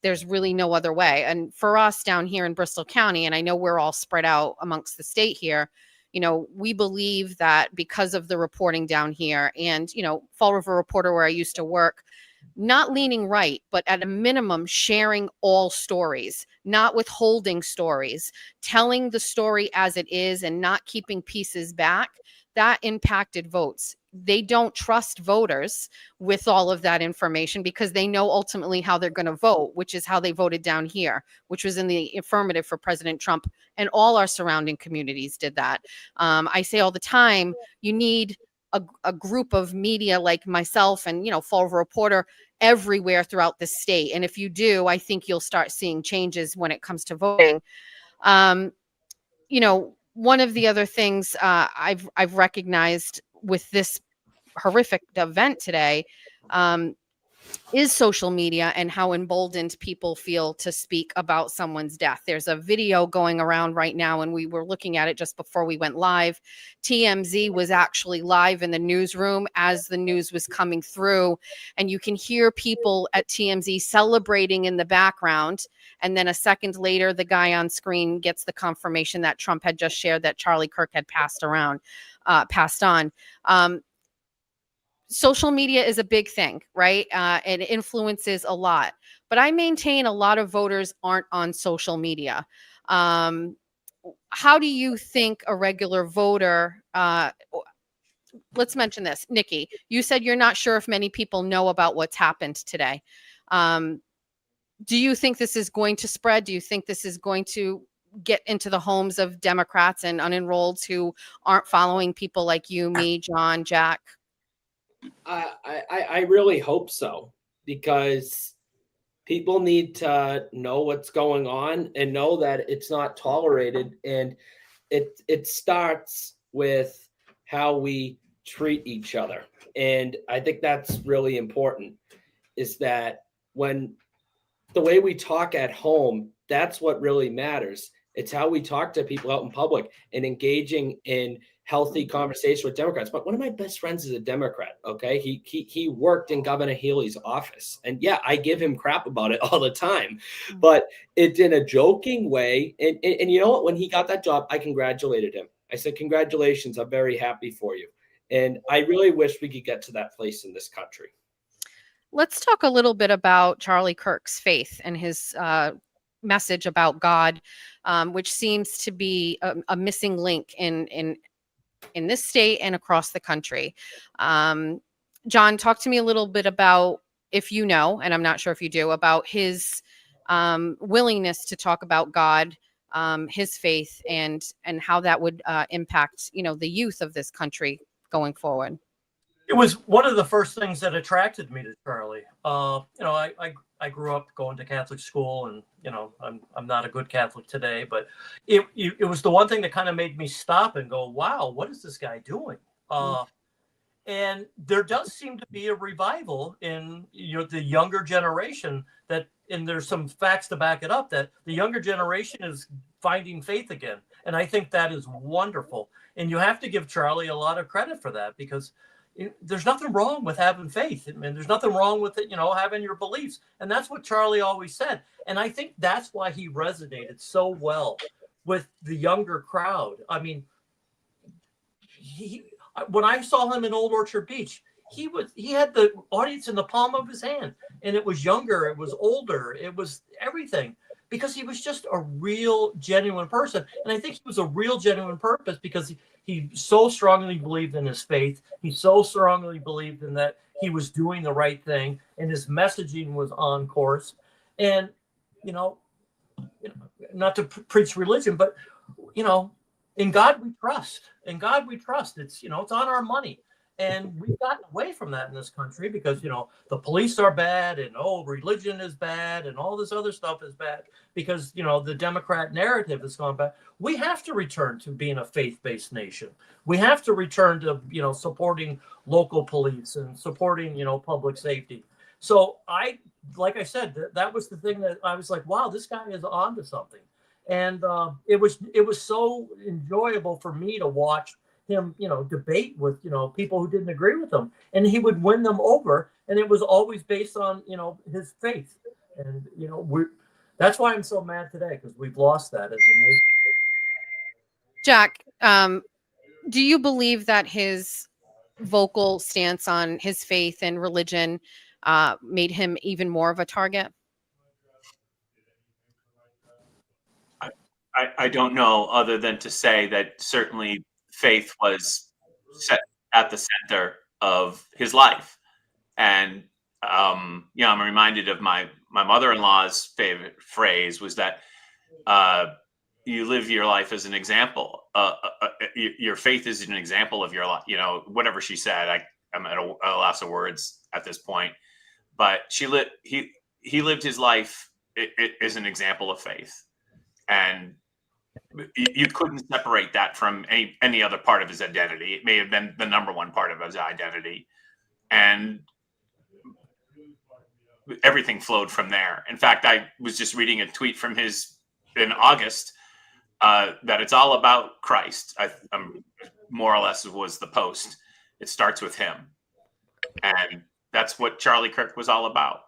A: There's really no other way. And for us down here in Bristol County, and I know we're all spread out amongst the state here, we believe that because of the reporting down here and, Fall River Reporter, where I used to work, not leaning right, but at a minimum, sharing all stories, not withholding stories, telling the story as it is and not keeping pieces back, that impacted votes. They don't trust voters with all of that information because they know ultimately how they're going to vote, which is how they voted down here, which was in the affirmative for President Trump, and all our surrounding communities did that. I say all the time, you need a group of media like myself and, Fall River Reporter everywhere throughout the state. And if you do, I think you'll start seeing changes when it comes to voting. One of the other things I've recognized with this horrific event today is social media and how emboldened people feel to speak about someone's death. There's a video going around right now, and we were looking at it just before we went live. TMZ was actually live in the newsroom as the news was coming through, and you can hear people at TMZ celebrating in the background. And then a second later, the guy on screen gets the confirmation that Trump had just shared that Charlie Kirk had passed on. Social media is a big thing, right? It influences a lot. But I maintain a lot of voters aren't on social media. How do you think a regular voter, let's mention this, Nikki, you said you're not sure if many people know about what's happened today. Do you think this is going to spread? Do you think this is going to get into the homes of Democrats and unenrolleds who aren't following people like you, me, John, Jack?
D: I really hope so, because people need to know what's going on and know that it's not tolerated. And it starts with how we treat each other. And I think that's really important, is that when the way we talk at home, that's what really matters. It's how we talk to people out in public and engaging in healthy conversation with Democrats. But one of my best friends is a Democrat. Okay. He worked in Governor Healey's office, and yeah, I give him crap about it all the time, but it's in a joking way. And you know what, when he got that job, I congratulated him. I said, congratulations. I'm very happy for you. And I really wish we could get to that place in this country.
A: Let's talk a little bit about Charlie Kirk's faith and his message about God, which seems to be a missing link in this state and across the country. John, talk to me a little bit about, if you know, and I'm not sure if you do, about his willingness to talk about God, his faith, and how that would impact, the youth of this country going forward.
B: It was one of the first things that attracted me to Charlie. I grew up going to Catholic school, and I'm not a good Catholic today, but it was the one thing that kind of made me stop and go, wow, what is this guy doing? And there does seem to be a revival in the younger generation, and there's some facts to back it up, that the younger generation is finding faith again. And I think that is wonderful. And you have to give Charlie a lot of credit for that, because there's nothing wrong with having faith, and there's nothing wrong with it, having your beliefs. And that's what Charlie always said. And I think that's why he resonated so well with the younger crowd. I mean, when I saw him in Old Orchard Beach, he had the audience in the palm of his hand, and it was younger, it was older, it was everything, because he was just a real genuine person. And I think he was a real genuine purpose because he so strongly believed in his faith. He so strongly believed in that he was doing the right thing, and his messaging was on course. And not to preach religion, but in God we trust. In God we trust. It's it's on our money. And we've gotten away from that in this country because, the police are bad, and religion is bad, and all this other stuff is bad because, the Democrat narrative has gone back. We have to return to being a faith-based nation. We have to return to, supporting local police and supporting, public safety. So like I said, that was the thing that I was like, wow, this guy is onto something. And it was so enjoyable for me to watch him, debate with, people who didn't agree with him, and he would win them over. And it was always based on, his faith. And, that's why I'm so mad today, because we've lost that as a nation.
A: Jack, do you believe that his vocal stance on his faith and religion made him even more of a target?
C: I don't know, other than to say that certainly faith was set at the center of his life. And I'm reminded of my mother-in-law's favorite phrase was that you live your life as an example. Your faith is an example of your life. Whatever she said, I'm at a loss of words at this point. But he lived his life as an example of faith, and you couldn't separate that from any other part of his identity. It may have been the number one part of his identity, and everything flowed from there. In fact, I was just reading a tweet from his in August that it's all about Christ. More or less was the post. It starts with him, and that's what Charlie Kirk was all about.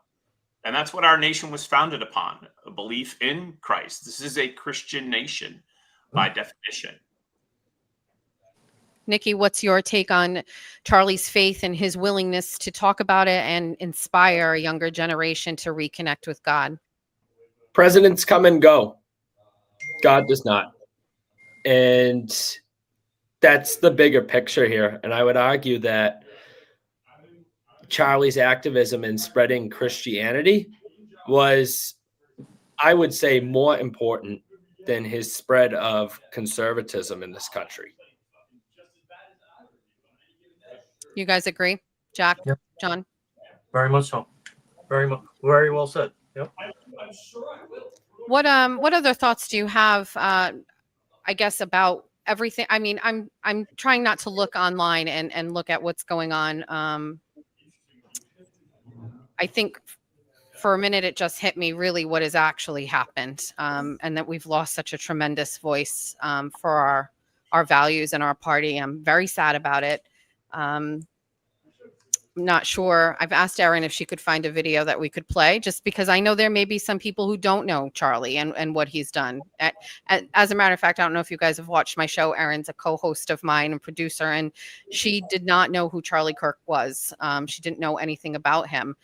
C: And that's what our nation was founded upon, a belief in Christ. This is a Christian nation by definition.
A: Nikki, what's your take on Charlie's faith and his willingness to talk about it and inspire a younger generation to reconnect with God?
D: Presidents come and go. God does not. And that's the bigger picture here. And I would argue that Charlie's activism in spreading Christianity was, I would say, more important than his spread of conservatism in this country.
A: You guys agree? Jack,
B: Yep.
A: John?
B: Very much so. Very very well said. Yep.
A: What other thoughts do you have, I guess, about everything? I mean, I'm trying not to look online and look at what's going on. I think for a minute it just hit me really what has actually happened, and that we've lost such a tremendous voice for our values and our party. I'm very sad about it. I'm not sure. I've asked Erin if she could find a video that we could play, just because I know there may be some people who don't know Charlie and what he's done. As a matter of fact, I don't know if you guys have watched my show. Erin's a co-host of mine and producer, and she did not know who Charlie Kirk was. She didn't know anything about him,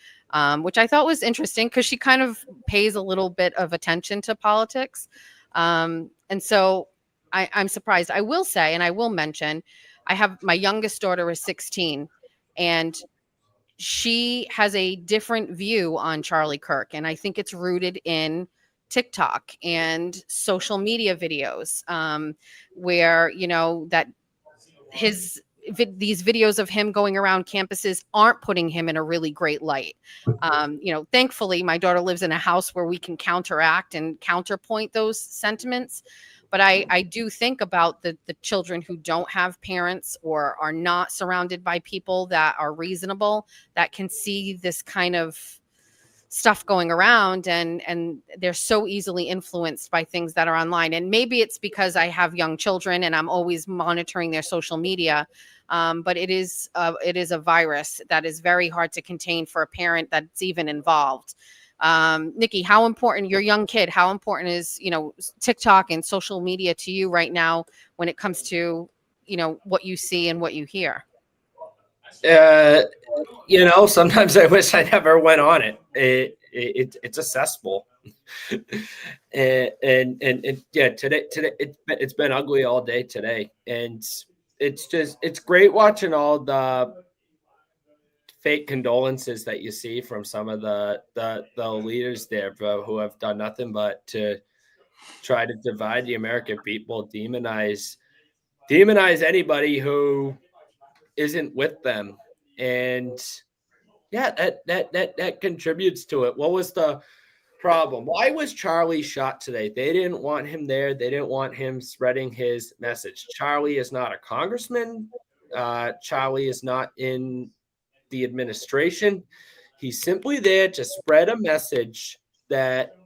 A: which I thought was interesting because she kind of pays a little bit of attention to politics. And so I'm surprised. I will say, and I will mention, I have my youngest daughter is 16, and she has a different view on Charlie Kirk. And I think it's rooted in TikTok and social media videos, where, that these videos of him going around campuses aren't putting him in a really great light. Thankfully, my daughter lives in a house where we can counteract and counterpoint those sentiments. But I do think about the children who don't have parents or are not surrounded by people that are reasonable, that can see this kind of stuff going around, and they're so easily influenced by things that are online. And maybe it's because I have young children and I'm always monitoring their social media. But it is a virus that is very hard to contain for a parent that's even involved. Nikki, how important, your young kid, how important is, TikTok and social media to you right now when it comes to, what you see and what you hear?
D: Sometimes I wish I never went on it. It's a cesspool. and yeah, today it's been ugly all day today, and it's great watching all the fake condolences that you see from some of the leaders there, who have done nothing but to try to divide the American people, demonize anybody who isn't with them, and yeah, that contributes to it. What was the problem? Why was Charlie shot today? They didn't want him there. They didn't want him spreading his message. Charlie is not a congressman. Charlie is not in the administration. He's simply there to spread a message that,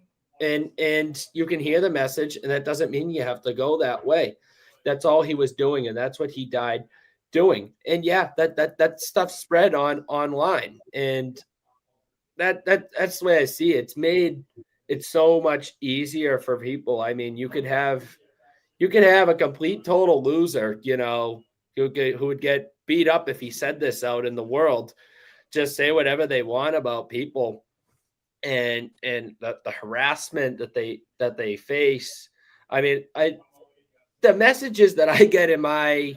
D: and you can hear the message, and that doesn't mean you have to go that way. That's all he was doing, and that's what he died doing. And yeah, that stuff spread online, and that's the way I see it. It's made it so much easier for people. I mean, you could have a complete total loser, who would get beat up if he said this out in the world, just say whatever they want about people, and the harassment that they face. I mean, the messages that I get in my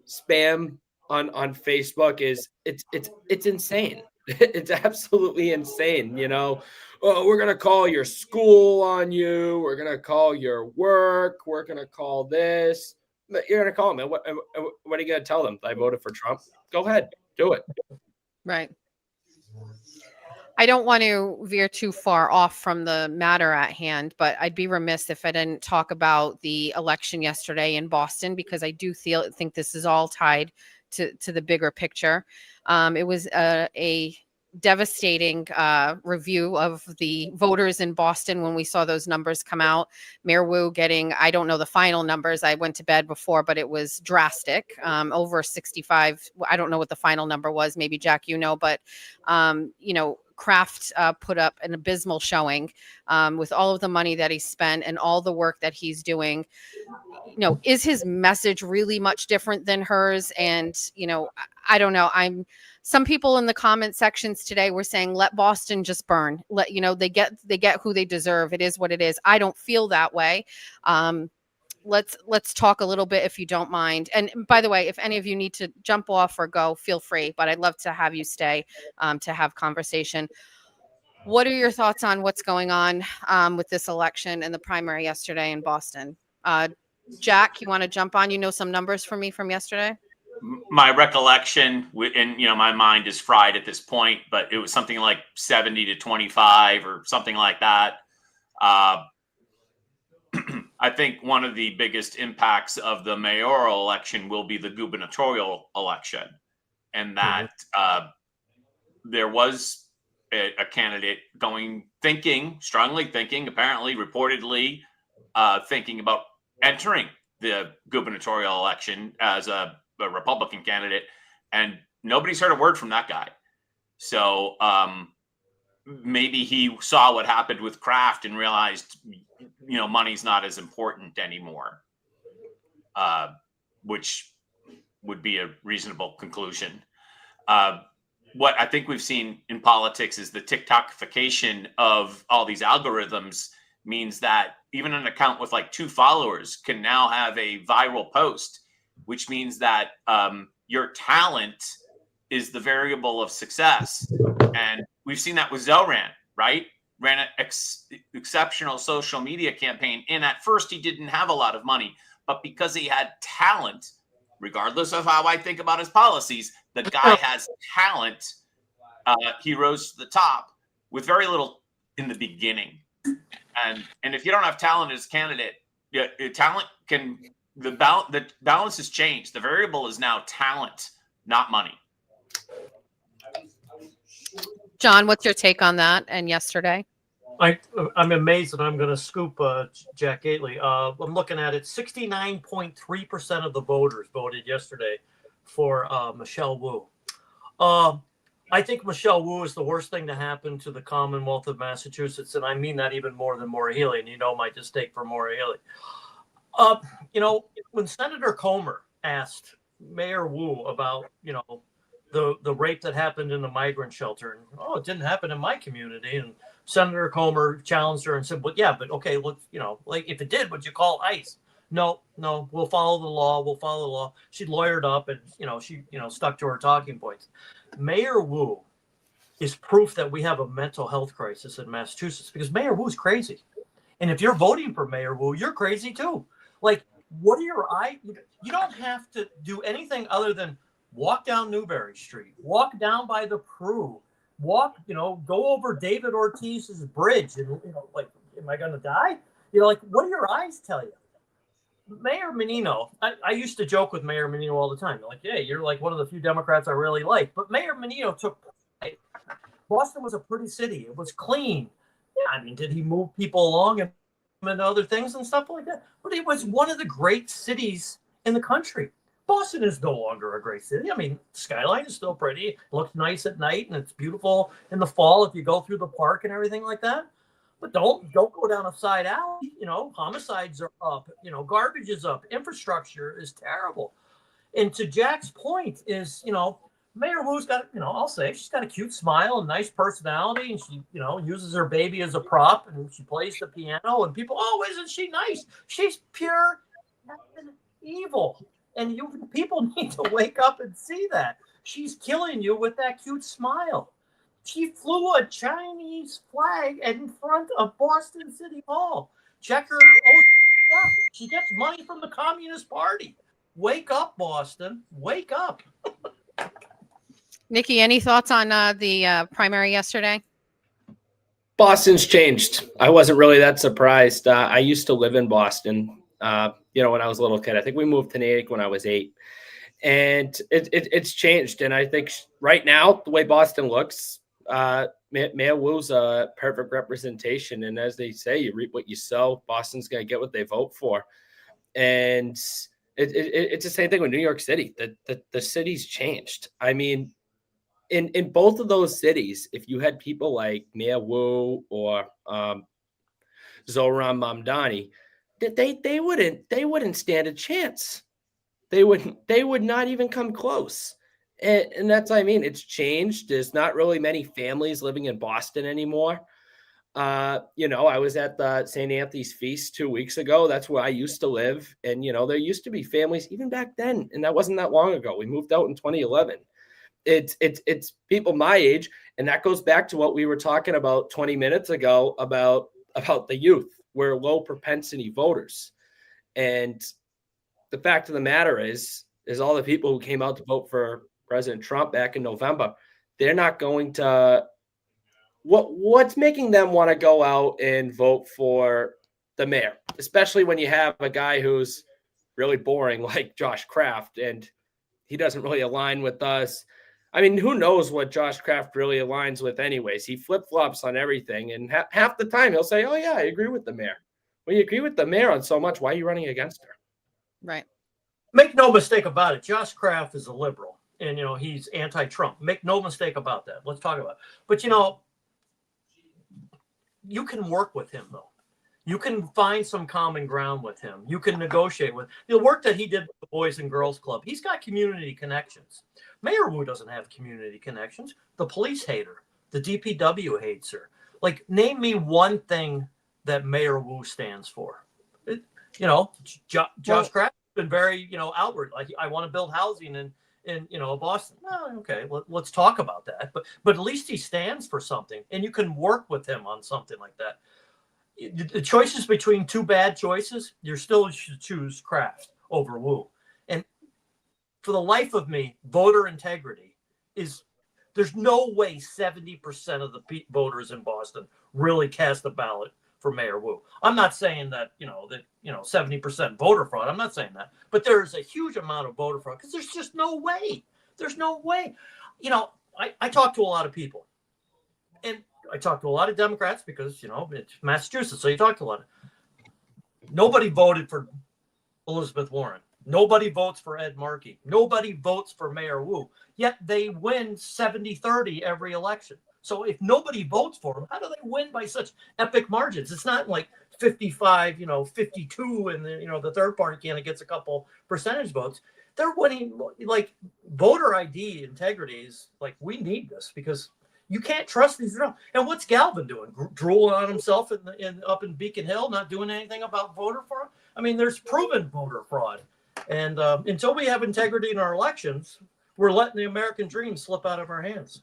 D: spam on Facebook is it's insane. It's absolutely insane. Oh, we're gonna call your school on you. We're gonna call your work. We're gonna call this. You're gonna call them. What are you gonna tell them? I voted for Trump. Go ahead, do it.
A: Right. I don't want to veer too far off from the matter at hand, but I'd be remiss if I didn't talk about the election yesterday in Boston, because I do think this is all tied to the bigger picture. It was a devastating review of the voters in Boston when we saw those numbers come out. Mayor Wu getting, I don't know the final numbers. I went to bed before, but it was drastic. Over 65. I don't know what the final number was. Maybe Jack, but Kraft put up an abysmal showing with all of the money that he spent and all the work that he's doing. Is his message really much different than hers? And, I don't know. Some people in the comment sections today were saying, let Boston just burn. They get who they deserve. It is what it is. I don't feel that way. Let's talk a little bit, if you don't mind. And by the way, if any of you need to jump off or go, feel free, but I'd love to have you stay to have conversation. What are your thoughts on what's going on with this election and the primary yesterday in Boston? Jack, you want to jump on? Some numbers for me from yesterday?
C: My recollection, and my mind is fried at this point, but it was something like 70 to 25 or something like that. I think one of the biggest impacts of the mayoral election will be the gubernatorial election, and that there was a candidate strongly thinking, apparently, reportedly thinking about entering the gubernatorial election as a Republican candidate, and nobody's heard a word from that guy. So maybe he saw what happened with Kraft and realized, money's not as important anymore, which would be a reasonable conclusion. What I think we've seen in politics is the TikTokification of all these algorithms means that even an account with like 2 followers can now have a viral post, which means that your talent is the variable of success. And we've seen that with Zoran, right? Ran an exceptional social media campaign. And at first he didn't have a lot of money, but because he had talent, regardless of how I think about his policies, the guy has talent. He rose to the top with very little in the beginning. And if you don't have talent as a candidate, talent can, the balance has changed. The variable is now talent, not money.
A: John, what's your take on that and yesterday?
B: I'm amazed that I'm going to scoop Jack Gately. I'm looking at it. 69.3% of the voters voted yesterday for Michelle Wu. I think Michelle Wu is the worst thing to happen to the Commonwealth of Massachusetts, and I mean that even more than Maura Healey, and my distaste for Maura Healey. When Senator Comer asked Mayor Wu about, the rape that happened in the migrant shelter. And, oh, it didn't happen in my community. And Senator Comer challenged her and said, but yeah, but okay, look, like if it did, would you call ICE? No, we'll follow the law. We'll follow the law. She lawyered up and, she, stuck to her talking points. Mayor Wu is proof that we have a mental health crisis in Massachusetts because Mayor Wu is crazy. And if you're voting for Mayor Wu, you're crazy too. Like, what are your eyes? You don't have to do anything other than walk down Newberry Street, walk down by the Prue, walk, go over David Ortiz's bridge. And, like, am I going to die? Like, what do your eyes tell you? Mayor Menino, I used to joke with Mayor Menino all the time. Like, yeah, you're like one of the few Democrats I really like. But Mayor Menino took pride. Boston was a pretty city. It was clean. Yeah, I mean, did he move people along and other things and stuff like that? But it was one of the great cities in the country. Boston is no longer a great city. I mean, skyline is still pretty. It looks nice at night, and it's beautiful in the fall if you go through the park and everything like that. But don't go down a side alley. Homicides are up. Garbage is up. Infrastructure is terrible. And to Jack's point is, Mayor Wu's got, I'll say she's got a cute smile and nice personality, and she, uses her baby as a prop, and she plays the piano, and people, oh, isn't she nice? She's pure evil, and people need to wake up and see that. She's killing you with that cute smile. She flew a Chinese flag in front of Boston City Hall. Check her. Oh, she gets money from the Communist Party. Wake up, Boston. Wake up.
A: Nikki, any thoughts on the primary yesterday?
D: Boston's changed. I wasn't really that surprised. I used to live in Boston, when I was a little kid. I think we moved to Natick when I was 8. And it's changed. And I think right now, the way Boston looks, Mayor Wu's a perfect representation. And as they say, you reap what you sow. Boston's going to get what they vote for. And it's the same thing with New York City. The city's changed. I mean, in both of those cities, if you had people like Mayor Wu or Zohran Mamdani, they wouldn't stand a chance. They would not even come close. And that's, I mean, it's changed. There's not really many families living in Boston anymore. I was at the St. Anthony's Feast 2 weeks ago. That's where I used to live. And, there used to be families even back then. And that wasn't that long ago. We moved out in 2011. It's people my age. And that goes back to what we were talking about 20 minutes ago about the youth. We're low propensity voters. And the fact of the matter is all the people who came out to vote for President Trump back in November, they're not going to what's making them want to go out and vote for the mayor, especially when you have a guy who's really boring like Josh Kraft, and he doesn't really align with us. I mean, who knows what Josh Kraft really aligns with anyways? He flip-flops on everything, and half the time he'll say, oh yeah, I agree with the mayor. Well, you agree with the mayor on so much, why are you running against her?
A: Right.
B: Make no mistake about it. Josh Kraft is a liberal, and, he's anti-Trump. Make no mistake about that. Let's talk about it. But, you can work with him, though. You can find some common ground with him. You can negotiate with the work that he did with the Boys and Girls Club. He's got community connections. Mayor Wu doesn't have community connections. The police hate her. The DPW hates her. Like, name me one thing that Mayor Wu stands for. Josh Kraft has been very, outward. Like, I want to build housing in Boston. Oh, okay, let's talk about that. But at least he stands for something, and you can work with him on something like that. The choices between two bad choices, you're still should choose Kraft over Wu. And for the life of me, voter integrity is. There's no way 70% of the voters in Boston really cast a ballot for Mayor Wu. I'm not saying that 70% voter fraud. I'm not saying that, but there's a huge amount of voter fraud because there's just no way. There's no way. I talk to a lot of people, and I talk to a lot of Democrats because it's Massachusetts, so you talk to a lot of. Nobody voted for Elizabeth Warren. Nobody votes for Ed Markey. Nobody votes for Mayor Wu. Yet they win 70-30 every election. So if nobody votes for them, how do they win by such epic margins? It's not like 55, 52, and the third party candidate gets a couple percentage votes. They're winning. Like, voter ID integrity is like, we need this because you can't trust these. And what's Galvin doing? Drooling on himself up in Beacon Hill, not doing anything about voter fraud? I mean, there's proven voter fraud. And until we have integrity in our elections, we're letting the American dream slip out of our hands.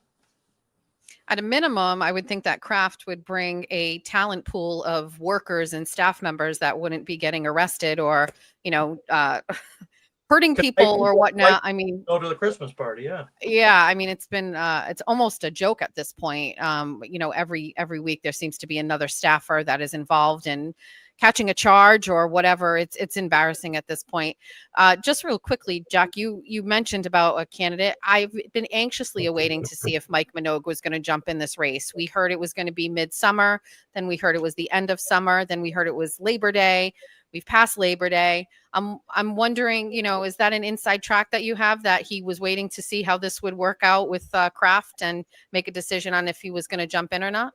A: At a minimum, I would think that Kraft would bring a talent pool of workers and staff members that wouldn't be getting arrested or, hurting people or whatnot. I mean,
B: go to the Christmas party. Yeah.
A: Yeah. I mean, it's been, it's almost a joke at this point. Every week there seems to be another staffer that is involved in catching a charge or whatever. It's embarrassing at this point. Just real quickly, Jack, you mentioned about a candidate. I've been anxiously awaiting to see if Mike Minogue was going to jump in this race. We heard it was going to be midsummer. Then we heard it was the end of summer. Then we heard it was Labor Day. We've passed Labor Day. I'm wondering, is that an inside track that you have that he was waiting to see how this would work out with Kraft and make a decision on if he was going to jump in or not?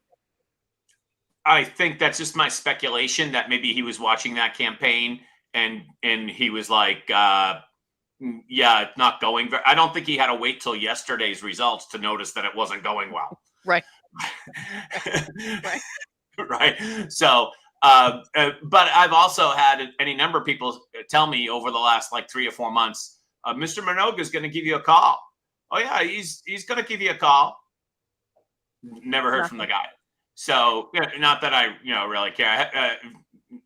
C: I think that's just my speculation that maybe he was watching that campaign and he was like, yeah, it's not going. I don't think he had to wait till yesterday's results to notice that it wasn't going well.
A: Right.
C: Right. So, but I've also had any number of people tell me over the last 3 or 4 months, Mr. Minogue is going to give you a call. Oh yeah, he's going to give you a call. Never heard from the guy. So, not that I, really care.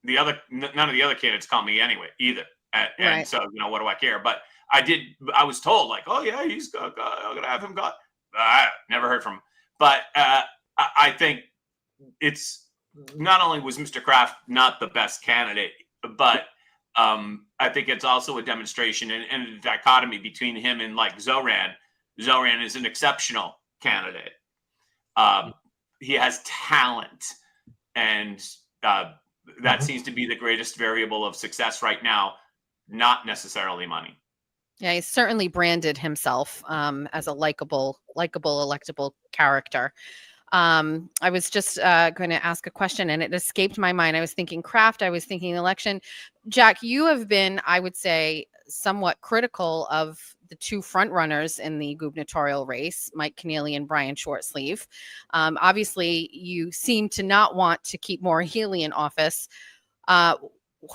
C: None of the other candidates call me anyway, either. And so, what do I care? But I was told oh yeah, he's going to have him go. Never heard from him. But I think it's not only was Mr. Kraft not the best candidate, but I think it's also a demonstration and a dichotomy between him and Zoran. Zoran is an exceptional candidate. He has talent, and that seems to be the greatest variable of success right now, not necessarily money.
A: Yeah, he's certainly branded himself as a likable, electable character. I was just going to ask a question, and it escaped my mind. I was thinking Kraft. I was thinking election. Jack, you have been, I would say, somewhat critical of the two front runners in the gubernatorial race, Mike Keneally and Brian Shortsleeve. Obviously, you seem to not want to keep Maura Healey in office.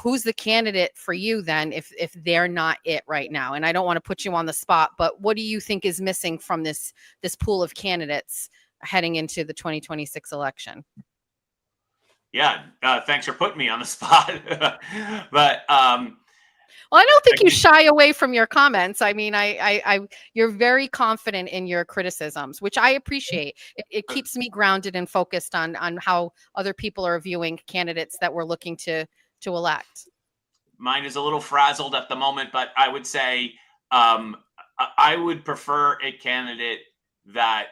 A: Who's the candidate for you then if they're not it right now? And I don't want to put you on the spot, but what do you think is missing from this pool of candidates heading into the 2026 election?
C: Yeah, thanks for putting me on the spot. But
A: well, I don't think you shy away from your comments. I mean, you're very confident in your criticisms, which I appreciate. It keeps me grounded and focused on how other people are viewing candidates that we're looking to elect.
C: Mine is a little frazzled at the moment, but I would say I would prefer a candidate that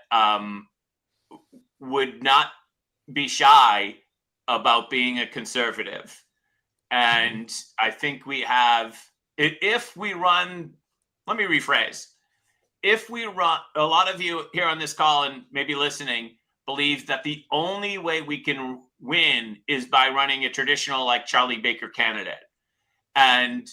C: would not be shy about being a conservative. And I think we have, if we run, let me rephrase. If we run, a lot of you here on this call and maybe listening believe that the only way we can win is by running a traditional Charlie Baker candidate. And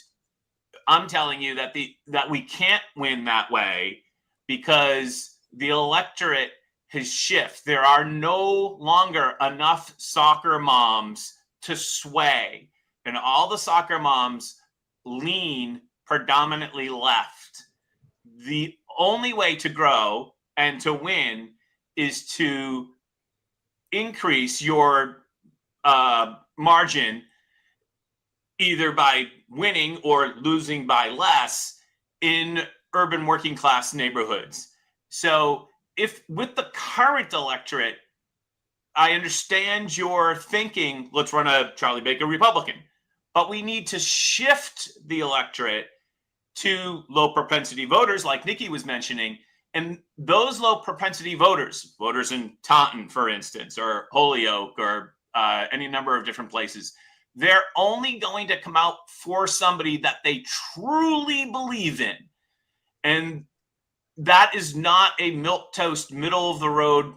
C: I'm telling you that we can't win that way because the electorate has shifted. There are no longer enough soccer moms to sway. And all the soccer moms lean predominantly left. The only way to grow and to win is to increase your margin either by winning or losing by less in urban working class neighborhoods. So if with the current electorate, I understand your thinking, let's run a Charlie Baker Republican. But we need to shift the electorate to low propensity voters, like Nikki was mentioning. And those low propensity voters in Taunton, for instance, or Holyoke, or any number of different places, they're only going to come out for somebody that they truly believe in. And that is not a milquetoast, middle of the road,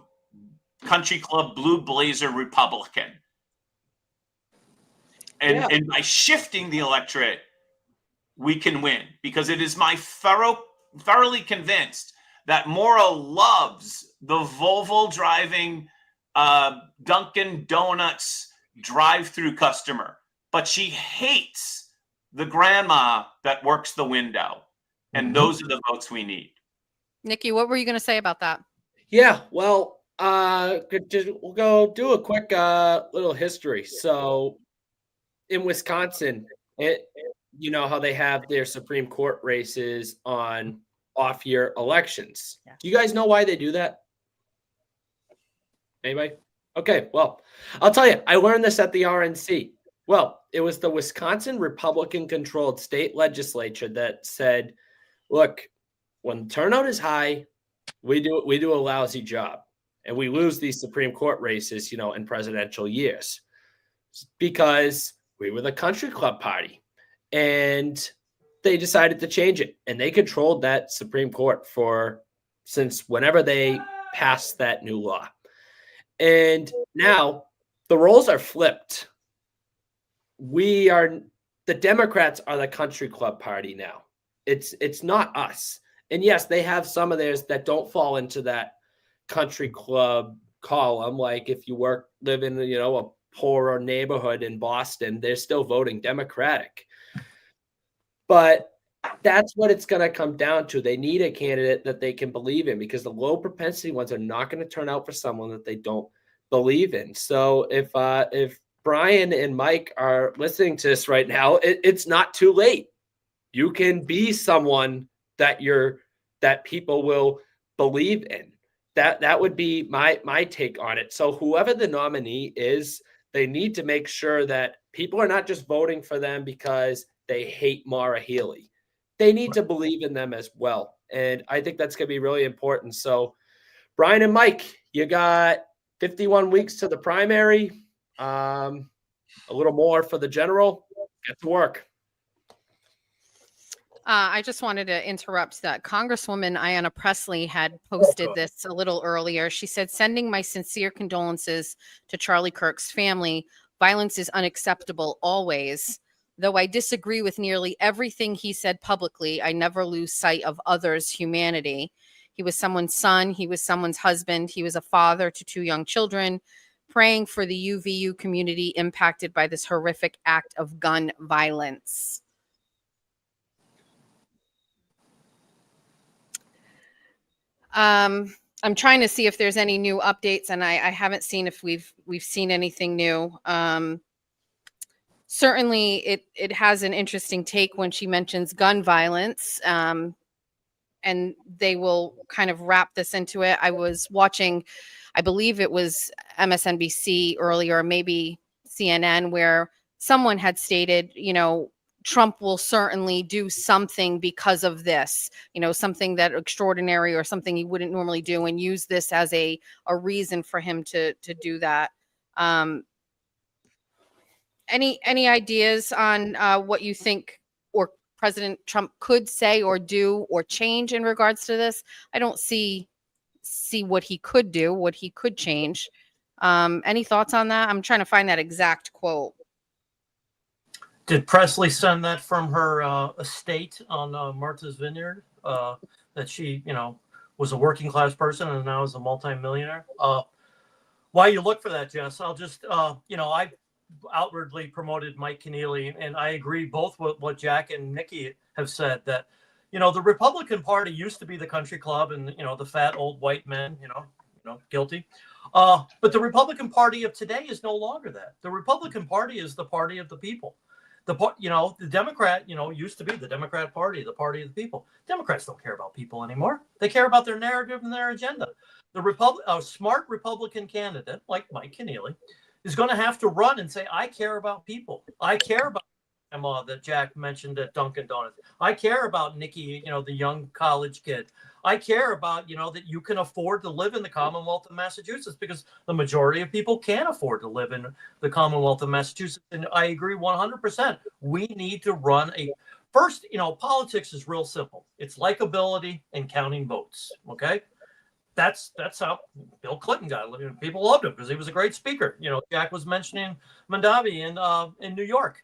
C: country club, blue blazer Republican. And by shifting the electorate, we can win, because it is my thoroughly convinced that Maura loves the Volvo driving Dunkin' Donuts drive-through customer, but she hates the grandma that works the window. And those are the votes we need.
A: Nikki, what were you going to say about that?
D: Yeah, well, we'll go do a quick little history. So in Wisconsin, you know how they have their Supreme Court races on off-year elections.
A: Yeah.
D: Do you guys know why they do that? Anybody? Okay, well, I'll tell you. I learned this at the RNC. Well, it was the Wisconsin Republican-controlled state legislature that said, look, when turnout is high, we do a lousy job, and we lose these Supreme Court races, in presidential years, because we were the country club party, and they decided to change it, and they controlled that Supreme Court since whenever they passed that new law. And now the roles are flipped. The Democrats are the country club party now. It's not us. And yes, they have some of theirs that don't fall into that country club column. Like if you live in, a poorer neighborhood in Boston, they're still voting Democratic. But that's what it's going to come down to. They need a candidate that they can believe in, because the low propensity ones are not going to turn out for someone that they don't believe in. So if Brian and Mike are listening to this right now, it's not too late. You can be someone that people will believe in. That would be my take on it. So whoever the nominee is, they need to make sure that people are not just voting for them because they hate Maura Healey. They need to believe in them as well. And I think that's going to be really important. So Brian and Mike, you got 51 weeks to the primary, a little more for the general. Get to work.
A: I just wanted to interrupt that. Congresswoman Ayanna Pressley had posted this a little earlier. She said, sending my sincere condolences to Charlie Kirk's family. Violence is unacceptable always. Though I disagree with nearly everything he said publicly, I never lose sight of others' humanity. He was someone's son. He was someone's husband. He was a father to 2 young children, praying for the UVU community impacted by this horrific act of gun violence. I'm trying to see if there's any new updates, and I haven't seen if we've seen anything new. Certainly, it has an interesting take when she mentions gun violence, and they will kind of wrap this into it. I was watching, I believe it was MSNBC earlier, maybe CNN, where someone had stated, Trump will certainly do something because of this, something that extraordinary or something he wouldn't normally do, and use this as a reason for him to do that. Any ideas on what you think or President Trump could say or do or change in regards to this? I don't see what he could do, what he could change. Any thoughts on that? I'm trying to find that exact quote.
B: Did Presley send that from her estate on Martha's Vineyard? That she, was a working class person and now is a multimillionaire? While you look for that, Jess, I'll just, I outwardly promoted Mike Keneally, and I agree both with what Jack and Nikki have said, that, the Republican Party used to be the country club and, the fat old white men, guilty. But the Republican Party of today is no longer that. The Republican Party is the party of the people. The Democrat, used to be the Democrat Party, the party of the people. Democrats don't care about people anymore. They care about their narrative and their agenda. A smart Republican candidate like Mike Keneally is going to have to run and say, I care about people. I care about Emma that Jack mentioned at Dunkin' Donuts. I care about Nikki, the young college kid. I care about, that you can afford to live in the Commonwealth of Massachusetts, because the majority of people can't afford to live in the Commonwealth of Massachusetts. And I agree 100%. We need to run first, politics is real simple. It's likability and counting votes. Okay. that's how Bill Clinton got it. People loved him because he was a great speaker. Jack was mentioning Mondavi in New York.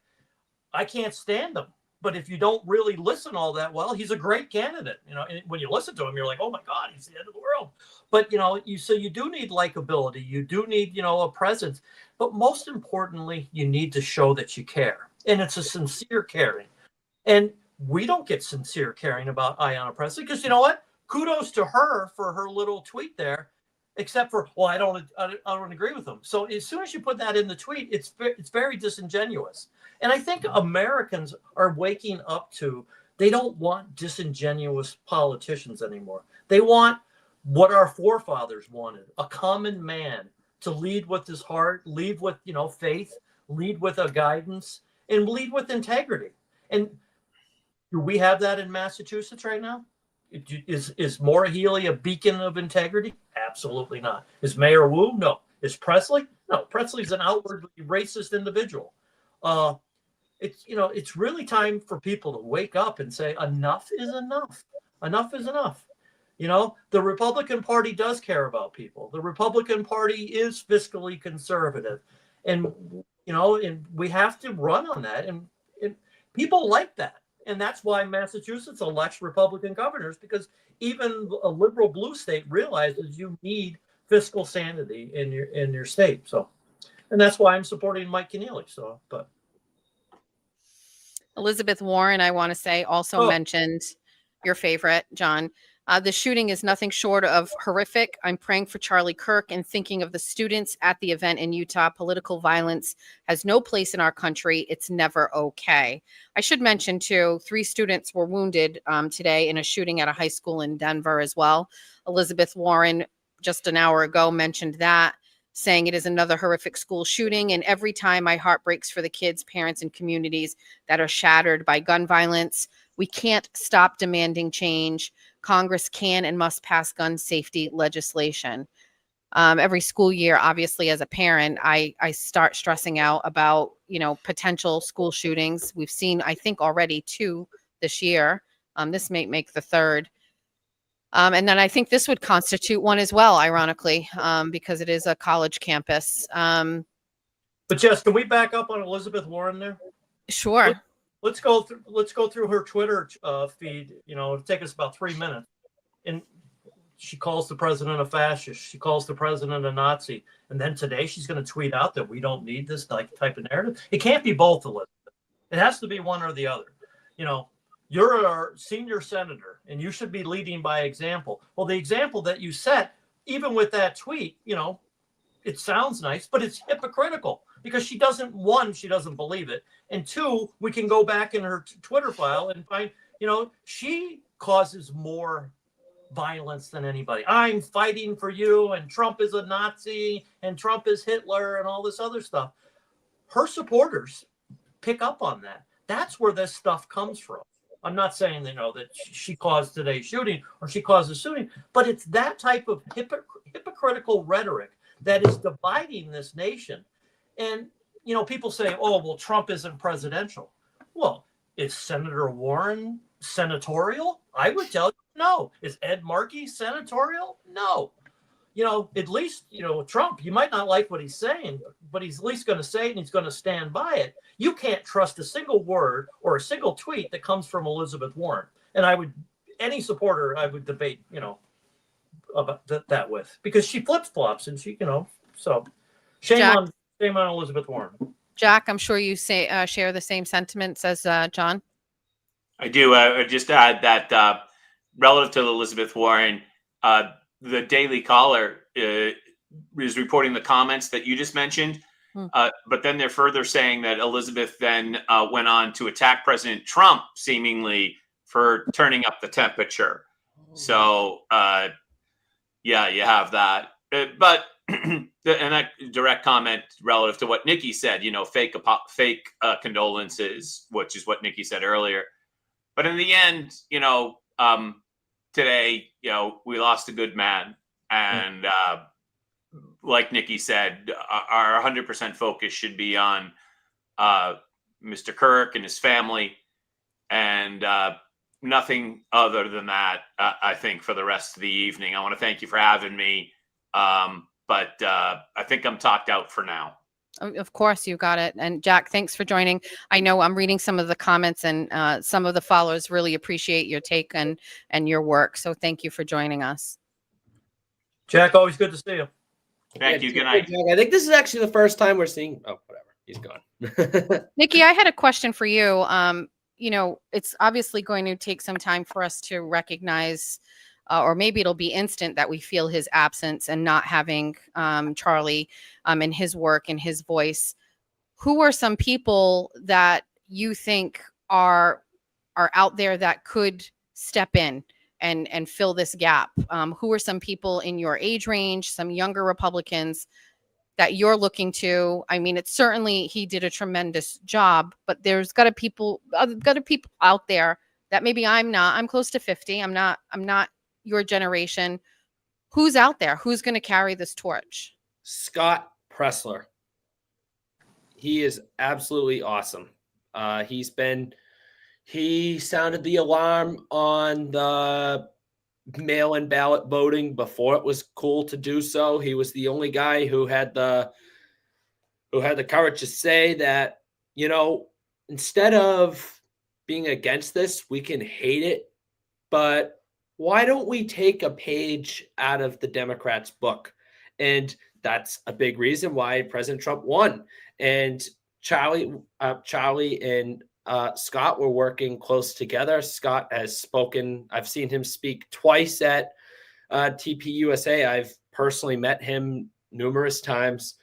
B: I can't stand him, but if you don't really listen all that well, he's a great candidate. When you listen to him, you're like, oh my God, he's the end of the world. But you do need likability. You do need a presence. But most importantly, you need to show that you care, and it's a sincere caring. And we don't get sincere caring about Ayanna Pressley because you know what? Kudos to her for her little tweet there, except for, well, I don't agree with them. So as soon as you put that in the tweet, it's very disingenuous. And I think Americans are waking up to, they don't want disingenuous politicians anymore. They want what our forefathers wanted, a common man to lead with his heart, lead with, faith, lead with a guidance, and lead with integrity. And do we have that in Massachusetts right now? Is Maura Healey a beacon of integrity? Absolutely not. Is Mayor Wu? No. Is Presley? No. Presley's an outwardly racist individual. It's really time for people to wake up and say enough is enough. Enough is enough. The Republican Party does care about people. The Republican Party is fiscally conservative, and and we have to run on that. And people like that. And that's why Massachusetts elects Republican governors, because even a liberal blue state realizes you need fiscal sanity in your state. So, and that's why I'm supporting Mike Keneally. So, but
A: Elizabeth Warren, I want to say, also mentioned your favorite, John. The shooting is nothing short of horrific. I'm praying for Charlie Kirk and thinking of the students at the event in Utah. Political violence has no place in our country. It's never okay. I should mention, too, 3 students were wounded today in a shooting at a high school in Denver as well. Elizabeth Warren, just an hour ago, mentioned that, saying it is another horrific school shooting. And every time my heart breaks for the kids, parents, and communities that are shattered by gun violence. We can't stop demanding change. Congress can and must pass gun safety legislation. Every school year, obviously, as a parent, I start stressing out about, potential school shootings. We've seen, I think, already 2 this year. This may make the 3rd. And then I think this would constitute one as well, ironically, because it is a college campus.
B: But Jess, can we back up on Elizabeth Warren there?
A: Sure.
B: Let's go through her Twitter feed. It'll take us about 3 minutes. And she calls the president a fascist. She calls the president a Nazi. And then today she's going to tweet out that we don't need this type of narrative. It can't be both, Elizabeth. It has to be one or the other. You're a senior senator and you should be leading by example. Well, the example that you set, even with that tweet, it sounds nice, but it's hypocritical because she doesn't believe it. And 2, we can go back in her Twitter file and find, she causes more violence than anybody. I'm fighting for you, and Trump is a Nazi, and Trump is Hitler, and all this other stuff. Her supporters pick up on that. That's where this stuff comes from. I'm not saying, that she caused today's shooting or she caused the shooting, but it's that type of hypocritical rhetoric that is dividing this nation. And, people say, oh, well, Trump isn't presidential. Well, is Senator Warren senatorial? I would tell you no. Is Ed Markey senatorial? No. At least, Trump, you might not like what he's saying, but he's at least going to say it and he's going to stand by it. You can't trust a single word or a single tweet that comes from Elizabeth Warren. And any supporter I would debate, about that with, because she flip-flops and she, so shame on Elizabeth Warren.
A: Jack, I'm sure you share the same sentiments as John.
C: I do. I just add that relative to Elizabeth Warren, the Daily Caller is reporting the comments that you just mentioned. But then they're further saying that Elizabeth then went on to attack President Trump, seemingly for turning up the temperature. So, yeah, you have that. But and that direct comment relative to what Nikki said, fake condolences, which is what Nikki said earlier. But in the end, today, we lost a good man. And like Nikki said, our 100% focus should be on Mr. Kirk and his family. And nothing other than that, I think, for the rest of the evening. I want to thank you for having me. But I think I'm talked out for now.
A: Of course, you got it. And Jack, thanks for joining. I know I'm reading some of the comments, and some of the followers really appreciate your take and your work. So thank you for joining us.
B: Jack, always good to see you.
C: Thank you. Good night.
D: I think this is actually the first time we're seeing. Oh, whatever. He's gone.
A: Nikki, I had a question for you. You know, it's obviously going to take some time for us to recognize, or maybe it'll be instant, that we feel his absence and not having Charlie and his work and his voice. Who are some people that you think are out there that could step in and fill this gap? Who are some people in your age range, some younger Republicans that you're looking to? I mean, it's certainly, he did a tremendous job, but there's got to people out there that maybe I'm close to 50. I'm not your generation. Who's out there? Who's going to carry this torch?
D: Scott Pressler. He is absolutely awesome. He sounded the alarm on the mail-in ballot voting before it was cool to do so. He was the only guy who had the courage to say that, you know, instead of being against this, we can hate it, but why don't we take a page out of the Democrats' book? And that's a big reason why President Trump won. And Charlie and Scott were working close together. Scott has spoken. I've seen him speak twice at TPUSA. I've personally met him numerous times.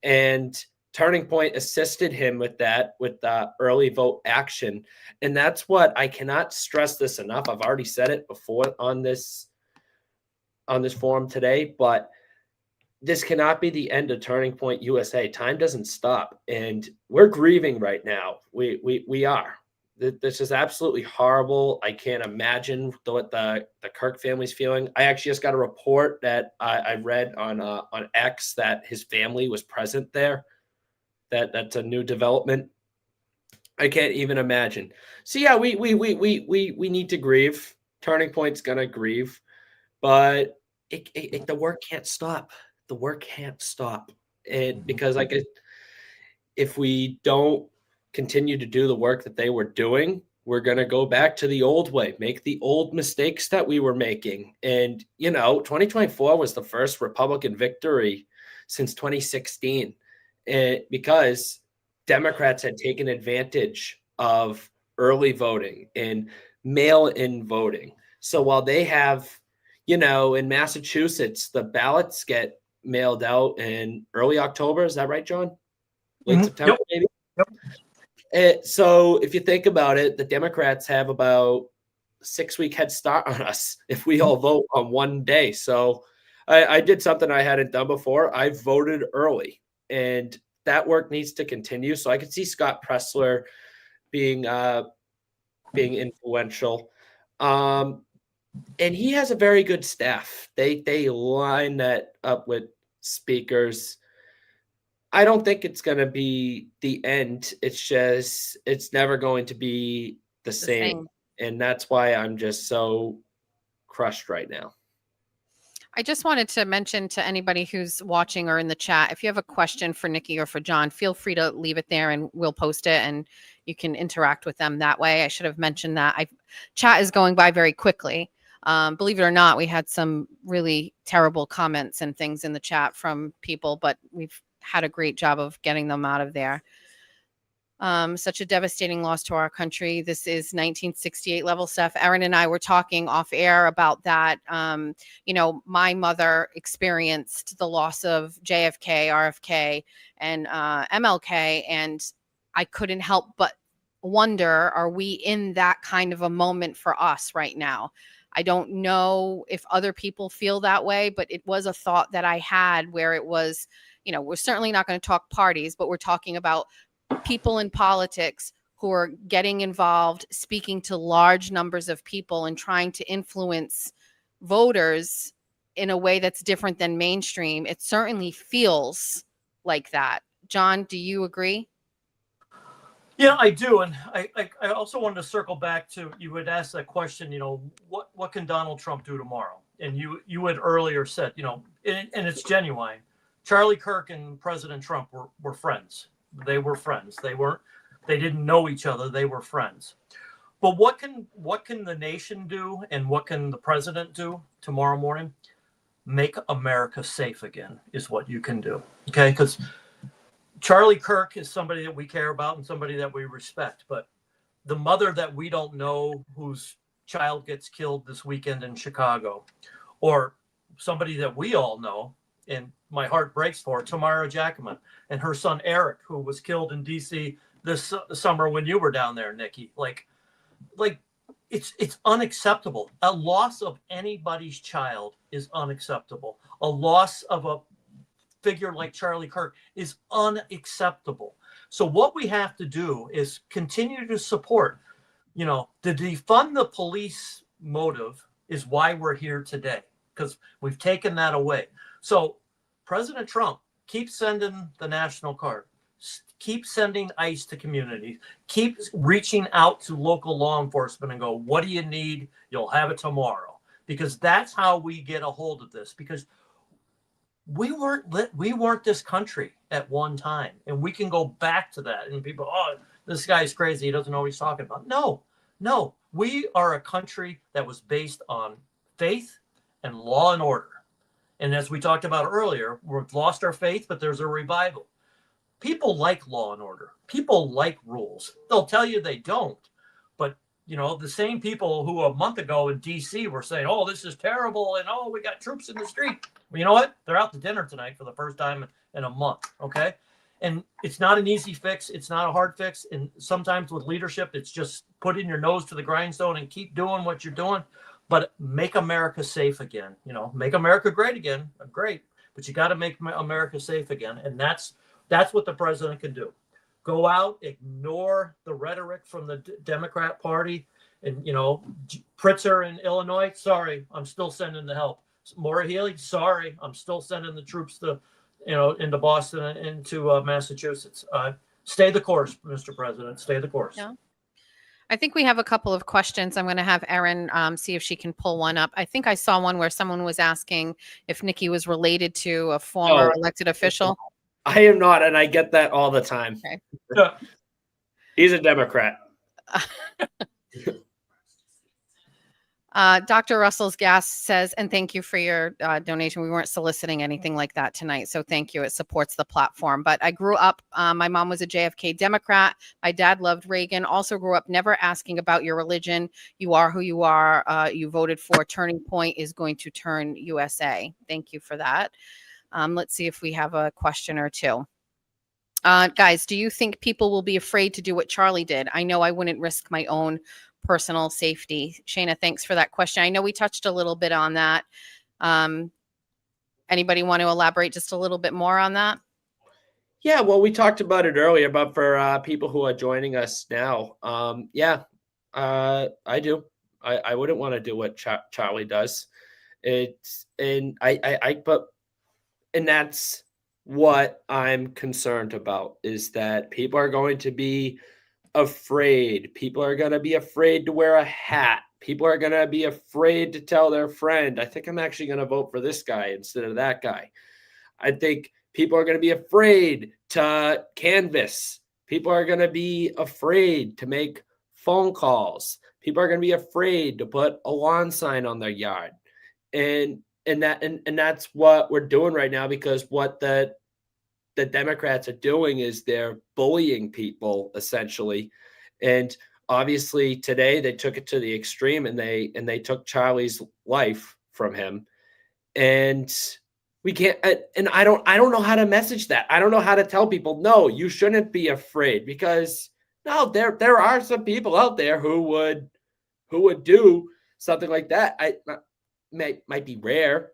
D: And Turning Point assisted him with that, with the early vote action. And that's what I cannot stress this enough. I've already said it before on this forum today, but this cannot be the end of Turning Point USA. Time doesn't stop, and we're grieving right now. We are. This is absolutely horrible. I can't imagine what the Kirk family's feeling. I actually just got a report that I read on X that his family was present there. That's a new development. I can't even imagine. So yeah, we need to grieve. Turning Point's gonna grieve, but the work can't stop. The work can't stop. Because if we don't continue to do the work that they were doing, we're going to go back to the old way, make the old mistakes that we were making. And, you know, 2024 was the first Republican victory since 2016, because Democrats had taken advantage of early voting and mail-in voting. So while they have, you know, in Massachusetts, the ballots get mailed out in early October. Is that right, John? Late September, maybe? Yep. So if you think about it, the Democrats have about a 6-week head start on us if we all vote on one day. So I did something I hadn't done before. I voted early, and that work needs to continue. So I could see Scott Pressler being influential. And he has a very good staff. They line that up with speakers. I don't think it's going to be the end. It's just, it's never going to be the same. And that's why I'm just so crushed right now.
A: I just wanted to mention to anybody who's watching or in the chat, if you have a question for Nikki or for John, feel free to leave it there and we'll post it and you can interact with them that way. I should have mentioned that. Chat is going by very quickly. Believe it or not, we had some really terrible comments and things in the chat from people, but we've had a great job of getting them out of there. Such a devastating loss to our country. This is 1968 level stuff. Erin and I were talking off air about that. You know, my mother experienced the loss of JFK, RFK, and MLK, and I couldn't help but wonder, are we in that kind of a moment for us right now? I don't know if other people feel that way, but it was a thought that I had where it was, you know, we're certainly not going to talk parties, but we're talking about people in politics who are getting involved, speaking to large numbers of people and trying to influence voters in a way that's different than mainstream. It certainly feels like that. John, do you agree?
B: Yeah, I do, and I also wanted to circle back to, you had asked that question. What can Donald Trump do tomorrow? And you had earlier said, and it's genuine. Charlie Kirk and President Trump were friends. They were friends. They didn't know each other. They were friends. But what can the nation do, and what can the president do tomorrow morning? Make America safe again is what you can do. Okay, because Charlie Kirk is somebody that we care about and somebody that we respect, but the mother that we don't know, whose child gets killed this weekend in Chicago, or somebody that we all know, and my heart breaks for, Tamara Jackman, and her son Eric, who was killed in DC this summer when you were down there, Nikki. Like it's unacceptable. A loss of anybody's child is unacceptable. A loss of a figure like Charlie Kirk is unacceptable. So what we have to do is continue to support, the defund the police motive is why we're here today, because we've taken that away. So President Trump, keep sending the National Guard, keep sending ICE to communities, keep reaching out to local law enforcement and go, what do you need? You'll have it tomorrow. Because that's how we get a hold of this. Because we weren't this country at one time, and we can go back to that. And people, this guy's crazy, he doesn't know what he's talking about. No, we are a country that was based on faith and law and order. And as we talked about earlier, we've lost our faith, but there's a revival. People like law and order. People like rules. They'll tell you they don't, but the same people who a month ago in DC were saying, oh, this is terrible, and we got troops in the street. Well, you know what? They're out to dinner tonight for the first time in a month, okay? And it's not an easy fix. It's not a hard fix. And sometimes with leadership, it's just putting your nose to the grindstone and keep doing what you're doing. But make America safe again. Make America great again. Great. But you got to make America safe again. And that's what the president can do. Go out, ignore the rhetoric from the Democrat Party. And, Pritzker in Illinois, sorry, I'm still sending the help. Maura Healey, sorry, I'm still sending the troops into Boston and into Massachusetts. Stay the course, Mr. President. Stay the course.
A: Yeah. I think we have a couple of questions. I'm going to have Erin see if she can pull one up. I think I saw one where someone was asking if Nikki was related to a former elected official.
D: I am not, and I get that all the time.
A: Okay.
B: Yeah.
D: He's a Democrat.
A: Dr. Russell's Gas says, and thank you for your donation. We weren't soliciting anything like that tonight, so thank you. It supports the platform. But I grew up, my mom was a JFK Democrat. My dad loved Reagan. Also grew up never asking about your religion. You are who you are. You voted for. Turning Point is going to turn USA. Thank you for that. Let's see if we have a question or two. Guys, do you think people will be afraid to do what Charlie did? I know I wouldn't risk my own personal safety. Shayna, thanks for that question. I know we touched a little bit on that. Anybody want to elaborate just a little bit more on that?
D: Yeah, well, we talked about it earlier, but for people who are joining us now, I do. I wouldn't want to do what Charlie does. And that's what I'm concerned about, is that people are going to be afraid. People are going to be afraid to wear a hat. People are going to be afraid to tell their friend, I think I'm actually going to vote for this guy instead of that guy. I think people are going to be afraid to canvass. People are going to be afraid to make phone calls. People are going to be afraid to put a lawn sign on their yard. And that's what we're doing right now, because what the Democrats are doing is they're bullying people, essentially. And obviously today they took it to the extreme, and they took Charlie's life from him. And we can't, and I don't know how to message that. I don't know how to tell people, no, you shouldn't be afraid, because no, there are some people out there who would do something like that. Might be rare,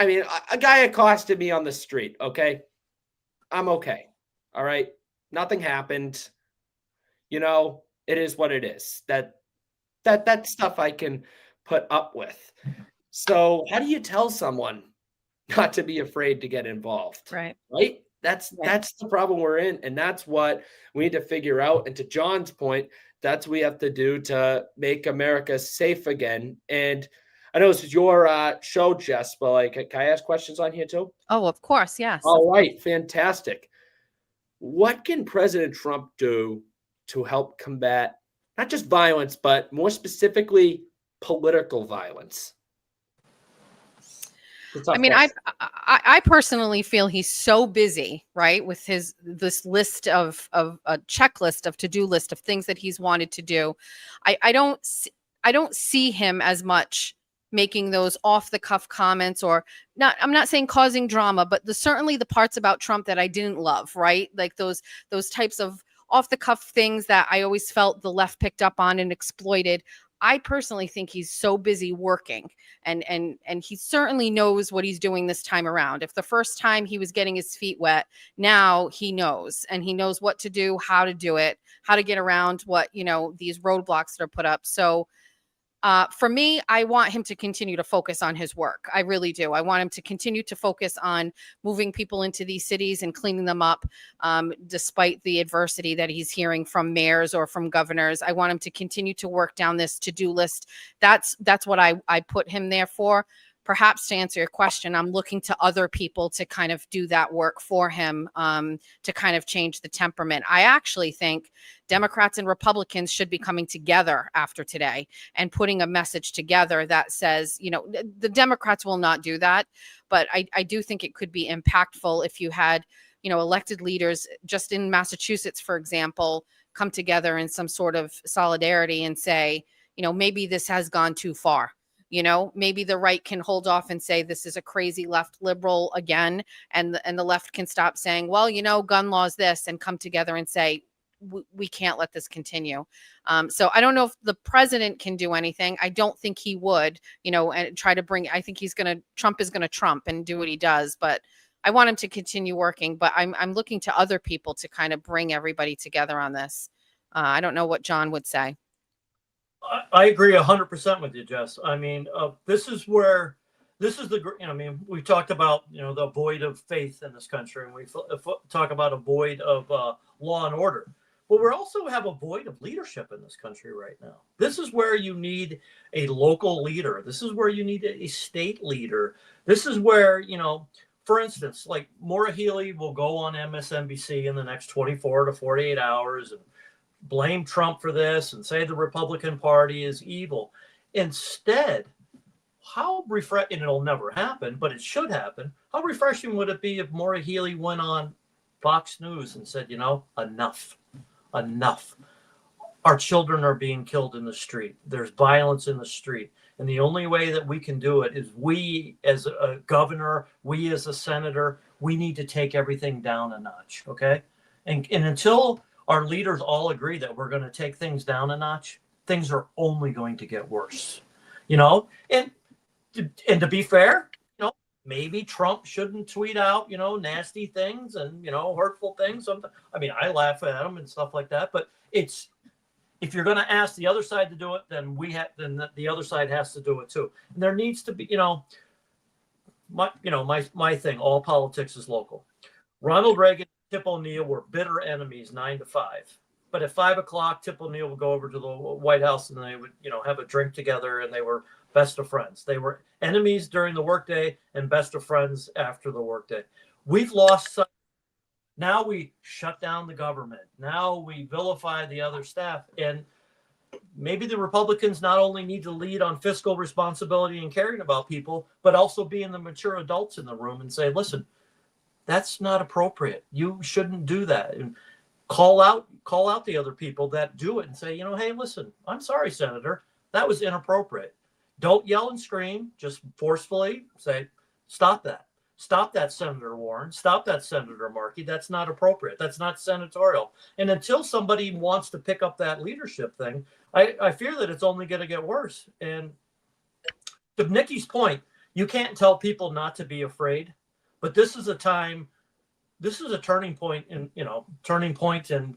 D: a guy accosted me on the street. Okay. I'm okay. All right. Nothing happened. It is what it is. That stuff I can put up with. So how do you tell someone not to be afraid to get involved?
A: Right.
D: Right. That's
A: Right.
D: that's the problem we're in, and that's what we need to figure out. And to John's point, that's what we have to do to make America safe again. And I know this is your show, Jess, but like, can I ask questions on here too?
A: Oh, of course. Yes.
D: All right, fantastic. What can President Trump do to help combat not just violence, but more specifically political violence?
A: I mean, I personally feel he's so busy, right, with this list of a checklist of to-do list of things that he's wanted to do. I don't see him as much making those off the cuff comments, or not. I'm not saying causing drama, but certainly the parts about Trump that I didn't love, right? Like those types of off the cuff things that I always felt the left picked up on and exploited. I personally think he's so busy working, and he certainly knows what he's doing this time around. If the first time he was getting his feet wet, now he knows, and he knows what to do, how to do it, how to get around what, these roadblocks that are put up. So for me, I want him to continue to focus on his work. I really do. I want him to continue to focus on moving people into these cities and cleaning them up, despite the adversity that he's hearing from mayors or from governors. I want him to continue to work down this to-do list. That's what I put him there for. Perhaps to answer your question, I'm looking to other people to kind of do that work for him, to kind of change the temperament. I actually think Democrats and Republicans should be coming together after today and putting a message together that says, the Democrats will not do that, but I do think it could be impactful if you had, elected leaders just in Massachusetts, for example, come together in some sort of solidarity and say, maybe this has gone too far. Maybe the right can hold off and say this is a crazy left liberal again, and the left can stop saying, well, gun laws this, and come together and say, we can't let this continue. So I don't know if the president can do anything. I don't think he would, and try to bring. I think Trump is going to Trump and do what he does, but I want him to continue working. But I'm looking to other people to kind of bring everybody together on this. I don't know what John would say.
B: I agree 100% with you, Jess. I mean, this is we talked about, the void of faith in this country, and we talk about a void of law and order. But we also have a void of leadership in this country right now. This is where you need a local leader. This is where you need a state leader. This is where, for instance, like Maura Healey will go on MSNBC in the next 24 to 48 hours and blame Trump for this and say the Republican Party is evil. Instead, how refreshing, and it'll never happen, but it should happen. How refreshing would it be if Maura Healey went on Fox News and said, enough. Our children are being killed in the street. There's violence in the street. And the only way that we can do it is we as a governor, we as a senator, we need to take everything down a notch. Okay. And until our leaders all agree that we're going to take things down a notch, things are only going to get worse, and to be fair, maybe Trump shouldn't tweet out, nasty things and, hurtful things. I mean, I laugh at him and stuff like that, but if you're going to ask the other side to do it, then the other side has to do it too. And there needs to be, my thing, all politics is local. Ronald Reagan, Tip O'Neill were bitter enemies 9 to 5. But at 5 o'clock, Tip O'Neill would go over to the White House and they would, have a drink together, and they were best of friends. They were enemies during the workday and best of friends after the workday. We've lost sight. Now we shut down the government. Now we vilify the other staff. And maybe the Republicans not only need to lead on fiscal responsibility and caring about people, but also being the mature adults in the room and say, listen, that's not appropriate. You shouldn't do that. And call out the other people that do it and say, hey, listen, I'm sorry, Senator, that was inappropriate. Don't yell and scream. Just forcefully say, stop that. Stop that, Senator Warren. Stop that, Senator Markey. That's not appropriate. That's not senatorial. And until somebody wants to pick up that leadership thing, I fear that it's only going to get worse. And to Nikki's point, you can't tell people not to be afraid. But this is a turning point in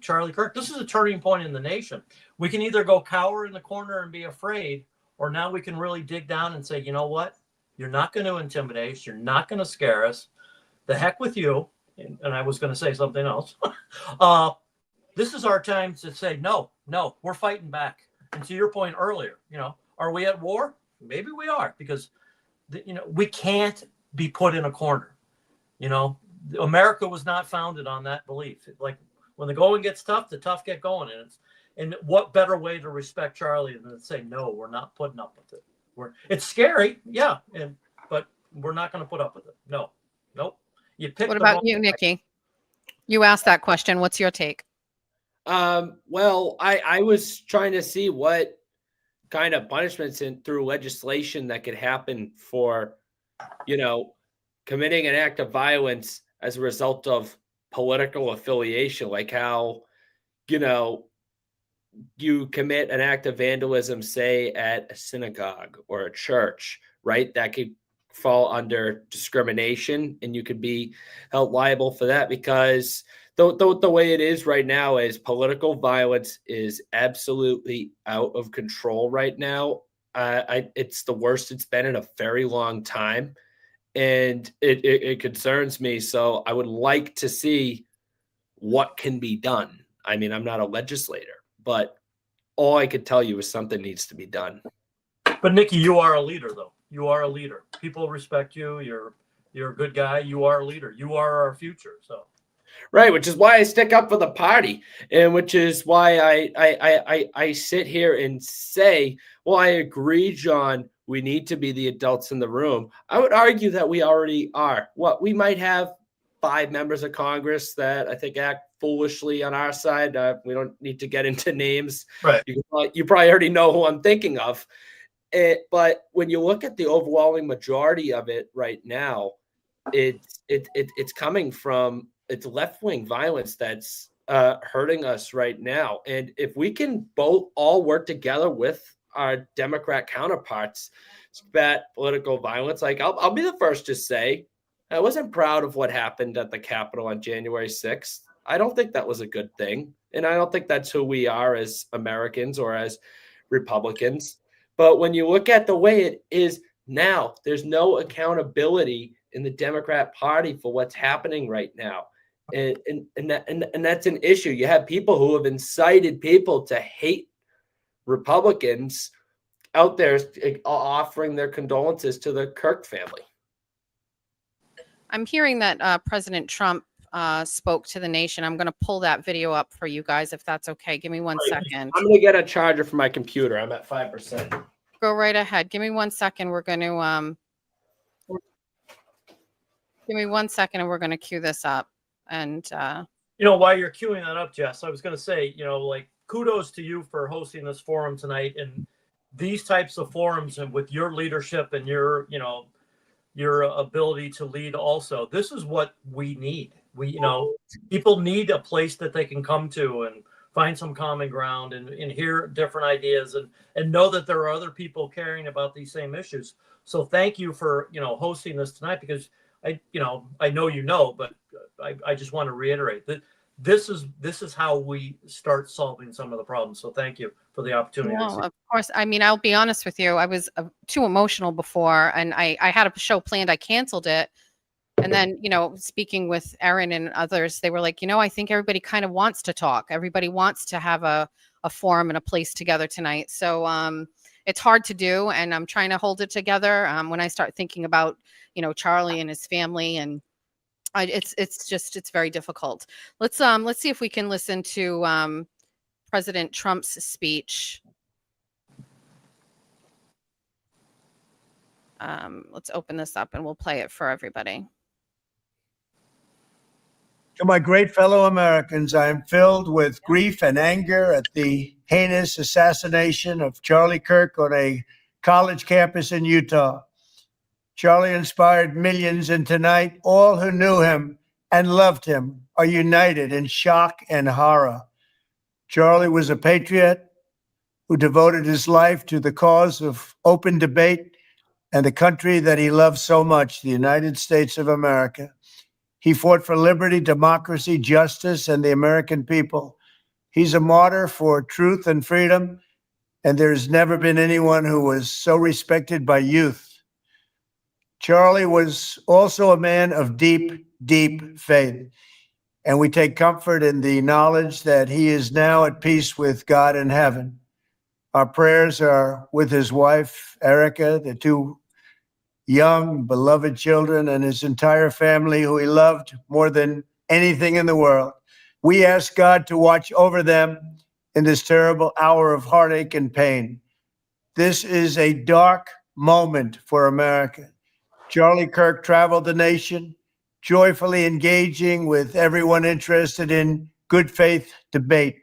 B: Charlie Kirk. This is a turning point in the nation. We can either go cower in the corner and be afraid, or now we can really dig down and say, you know what? You're not going to intimidate us. You're not going to scare us. The heck with you. and I was going to say something else. This is our time to say, no, we're fighting back. And to your point earlier, are we at war? Maybe we are, because, we can't be put in a corner. America was not founded on that belief. Like, when the going gets tough, the tough get going. And what better way to respect Charlie than to say, no, we're not putting up with it. It's scary. Yeah. But we're not going to put up with it. No, nope.
A: What about you, Nikki? You asked that question. What's your take?
D: Well, I was trying to see what kind of punishments through legislation that could happen for, committing an act of violence as a result of political affiliation, like how, you commit an act of vandalism, say at a synagogue or a church, right? That could fall under discrimination, and you could be held liable for that, because the way it is right now is political violence is absolutely out of control right now. It's the worst it's been in a very long time, and it concerns me. So I would like to see what can be done. I mean, I'm not a legislator, but all I could tell you is something needs to be done.
B: But Nikki, you are a leader, though. You are a leader. People respect you. You're a good guy. You are a leader. You are our future. So,
D: right, which is why I stick up for the party, and which is why I sit here and say, well, I agree, John. We need to be the adults in the room. I would argue that we already are. We might have 5 members of Congress that I think act foolishly on our side. We don't need to get into names.
B: Right.
D: You probably already know who I'm thinking of. But when you look at the overwhelming majority of it right now, it's coming from left-wing violence that's hurting us right now. And if we can all work together with our Democrat counterparts to combat political violence, like I'll be the first to say, I wasn't proud of what happened at the Capitol on January 6th. I don't think that was a good thing. And I don't think that's who we are as Americans or as Republicans. But when you look at the way it is now, there's no accountability in the Democrat Party for what's happening right now. And that's an issue. You have people who have incited people to hate Republicans out there offering their condolences to the Kirk family.
A: I'm hearing that President Trump spoke to the nation. I'm going to pull that video up for you guys, if that's okay. Give me one second.
D: I'm going to get a charger for my computer. I'm at 5%.
A: Go right ahead. Give me 1 second. We're going to give me 1 second, and we're going to cue this up. And
B: while you're queuing that up, Jess, I was going to say, kudos to you for hosting this forum tonight, and these types of forums, and with your leadership and your ability to lead. Also, this is what we need. People need a place that they can come to and find some common ground and hear different ideas and know that there are other people caring about these same issues. So thank you for, hosting this tonight, because I know, but I just want to reiterate that this is how we start solving some of the problems. So thank you for the opportunity.
A: Well, of course. I mean, I'll be honest with you. I was too emotional before, and I had a show planned. I canceled it. And then, speaking with Erin and others, they were like, I think everybody kind of wants to talk. Everybody wants to have a forum and a place together tonight. So it's hard to do, and I'm trying to hold it together. When I start thinking about, Charlie and his family, and it's very difficult. Let's see if we can listen to President Trump's speech. Let's open this up and we'll play it for everybody.
E: To my great fellow Americans, I am filled with grief and anger at the heinous assassination of Charlie Kirk on a college campus in Utah. Charlie inspired millions, and tonight, all who knew him and loved him are united in shock and horror. Charlie was a patriot who devoted his life to the cause of open debate and the country that he loved so much, the United States of America. He fought for liberty, democracy, justice, and the American people. He's a martyr for truth and freedom, and there's never been anyone who was so respected by youth. Charlie was also a man of deep deep faith. And we take comfort in the knowledge that he is now at peace with God in heaven. Our prayers are with his wife, Erica, the two young, beloved children, and his entire family, who he loved more than anything in the world. We ask God to watch over them in this terrible hour of heartache and pain. This is a dark moment for America. Charlie Kirk traveled the nation, joyfully engaging with everyone interested in good faith debate.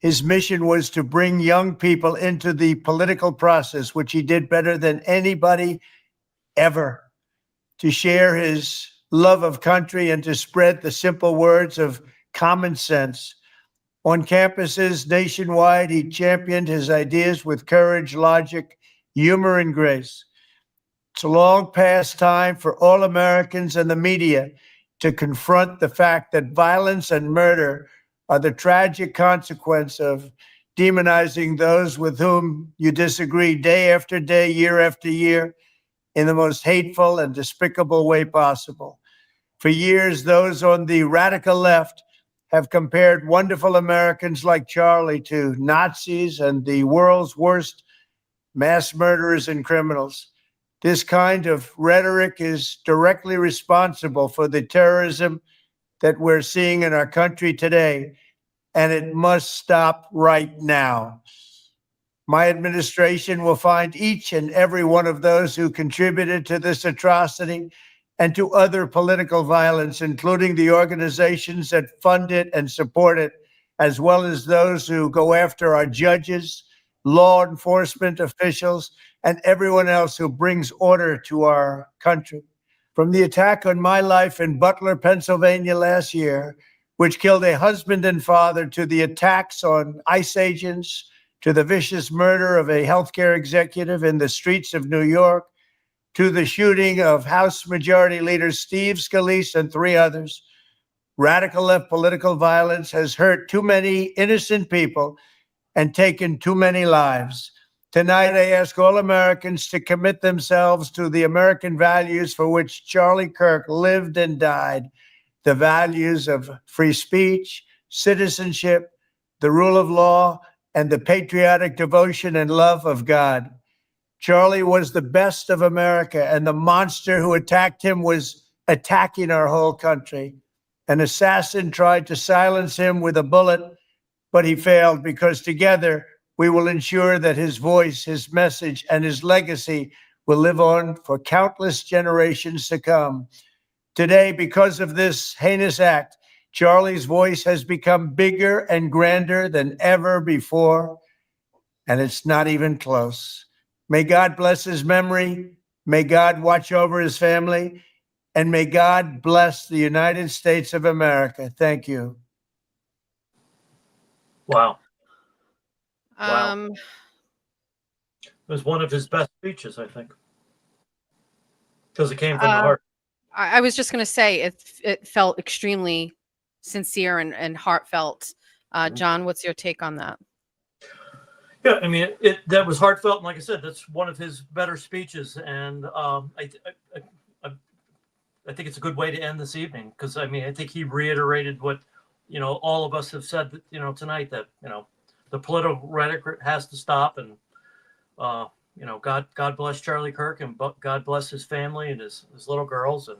E: His mission was to bring young people into the political process, which he did better than anybody ever, to share his love of country and to spread the simple words of common sense. On campuses nationwide, he championed his ideas with courage, logic, humor, and grace. It's a long past time for all Americans and the media to confront the fact that violence and murder are the tragic consequence of demonizing those with whom you disagree day after day, year after year, in the most hateful and despicable way possible. For years, those on the radical left have compared wonderful Americans like Charlie to Nazis and the world's worst mass murderers and criminals. This kind of rhetoric is directly responsible for the terrorism that we're seeing in our country today, and it must stop right now. My administration will find each and every one of those who contributed to this atrocity and to other political violence, including the organizations that fund it and support it, as well as those who go after our judges, law enforcement officials, and everyone else who brings order to our country. From the attack on my life in Butler, Pennsylvania last year, which killed a husband and father, to the attacks on ICE agents, to the vicious murder of a healthcare executive in the streets of New York, to the shooting of House Majority Leader Steve Scalise and 3 others, radical left political violence has hurt too many innocent people and taken too many lives. Tonight, I ask all Americans to commit themselves to the American values for which Charlie Kirk lived and died, the values of free speech, citizenship, the rule of law, and the patriotic devotion and love of God. Charlie was the best of America, and the monster who attacked him was attacking our whole country. An assassin tried to silence him with a bullet, but he failed, because together we will ensure that his voice, his message, and his legacy will live on for countless generations to come. Today, because of this heinous act, Charlie's voice has become bigger and grander than ever before, and it's not even close. May God bless his memory. May God watch over his family. And may God bless the United States of America. Thank you.
B: Wow.
A: Um,
B: It was one of his best speeches, I think, because it came from the
A: Uh,
B: heart.
A: I was just going to say it felt extremely sincere and heartfelt. John, what's your take on that?
B: Yeah, I mean, that was heartfelt, and like I said, that's one of his better speeches, and I think it's a good way to end this evening, because I mean, I think he reiterated what all of us have said tonight, that the political rhetoric has to stop, and God bless Charlie Kirk, and God bless his family and his little girls, and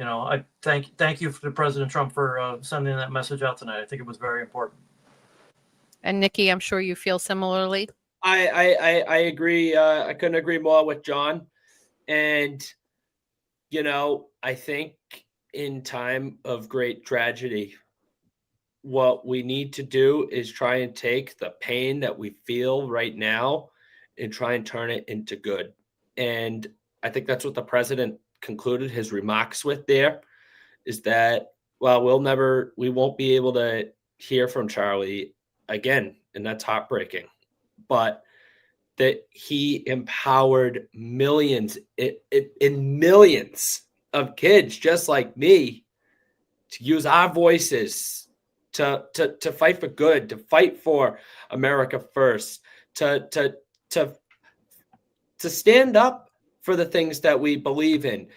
B: I thank you to President Trump for sending that message out tonight. I think it was very important.
A: And Nikki, I'm sure you feel similarly.
D: I agree. I couldn't agree more with John. And, I think in time of great tragedy, what we need to do is try and take the pain that we feel right now and try and turn it into good. And I think that's what the president concluded his remarks with there, is that, well, we won't be able to hear from Charlie again, and that's heartbreaking, but that he empowered millions in millions of kids just like me to use our voices to fight for good, to fight for America first, to stand up for the things that we believe in,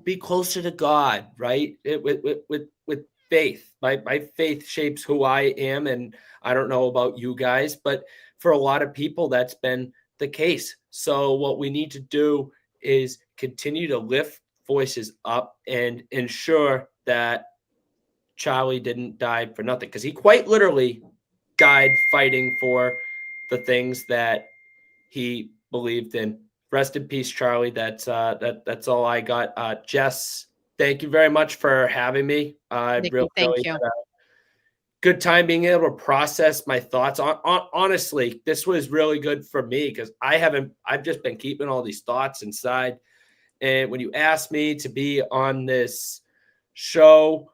D: be closer to God, right? With faith. My faith shapes who I am, and I don't know about you guys, but for a lot of people, that's been the case. So what we need to do is continue to lift voices up and ensure that Charlie didn't die for nothing, because he quite literally died fighting for the things that he believed in. Rest in peace, Charlie. That's all I got. Jess, thank you very much for having me. I
A: Nikki, thank you.
D: had a good time being able to process my thoughts. Honestly, this was really good for me because I've just been keeping all these thoughts inside. And when you asked me to be on this show,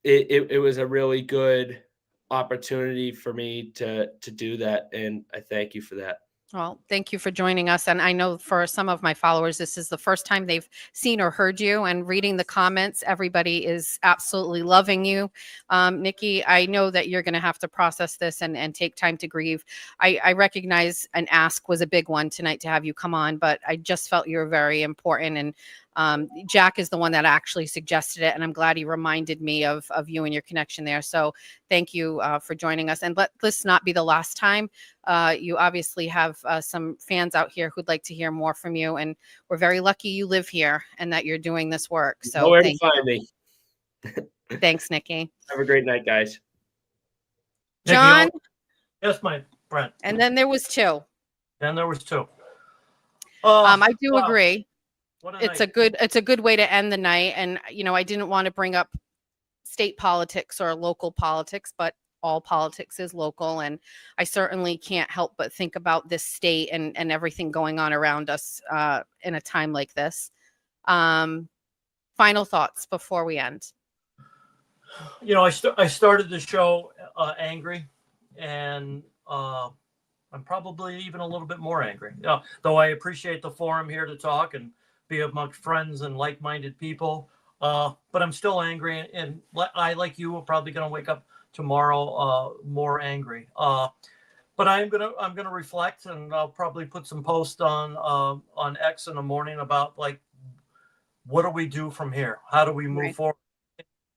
D: it was a really good opportunity for me to do that, and I thank you for that.
A: Well, thank you for joining us. And I know for some of my followers, this is the first time they've seen or heard you. And reading the comments, everybody is absolutely loving you. Nikki, I know that you're going to have to process this and take time to grieve. I recognize an ask was a big one tonight to have you come on, but I just felt you were very important. And Jack is the one that actually suggested it, and I'm glad he reminded me of you and your connection there. So thank you for joining us, and let this not be the last time. You obviously have some fans out here who'd like to hear more from you, and we're very lucky you live here and that you're doing this work. So
D: Nowhere to find me.
A: Thanks, Nikki.
D: Have a great night, guys.
A: John?
B: Yes, my friend.
A: And then there was two.
B: Then there was two.
A: I do
B: wow.
A: agree.
B: What a
A: It's
B: night.
A: a good way to end the night. And, I didn't want to bring up state politics or local politics, but all politics is local. And I certainly can't help but think about this state and everything going on around us in a time like this. Final thoughts before we end.
B: I started the show angry, and I'm probably even a little bit more angry. Though I appreciate the forum here to talk and be amongst friends and like-minded people, but I'm still angry, and I, like you, are probably going to wake up tomorrow more angry. But I'm gonna reflect, and I'll probably put some posts on X in the morning about, like, what do we do from here? How do we move forward?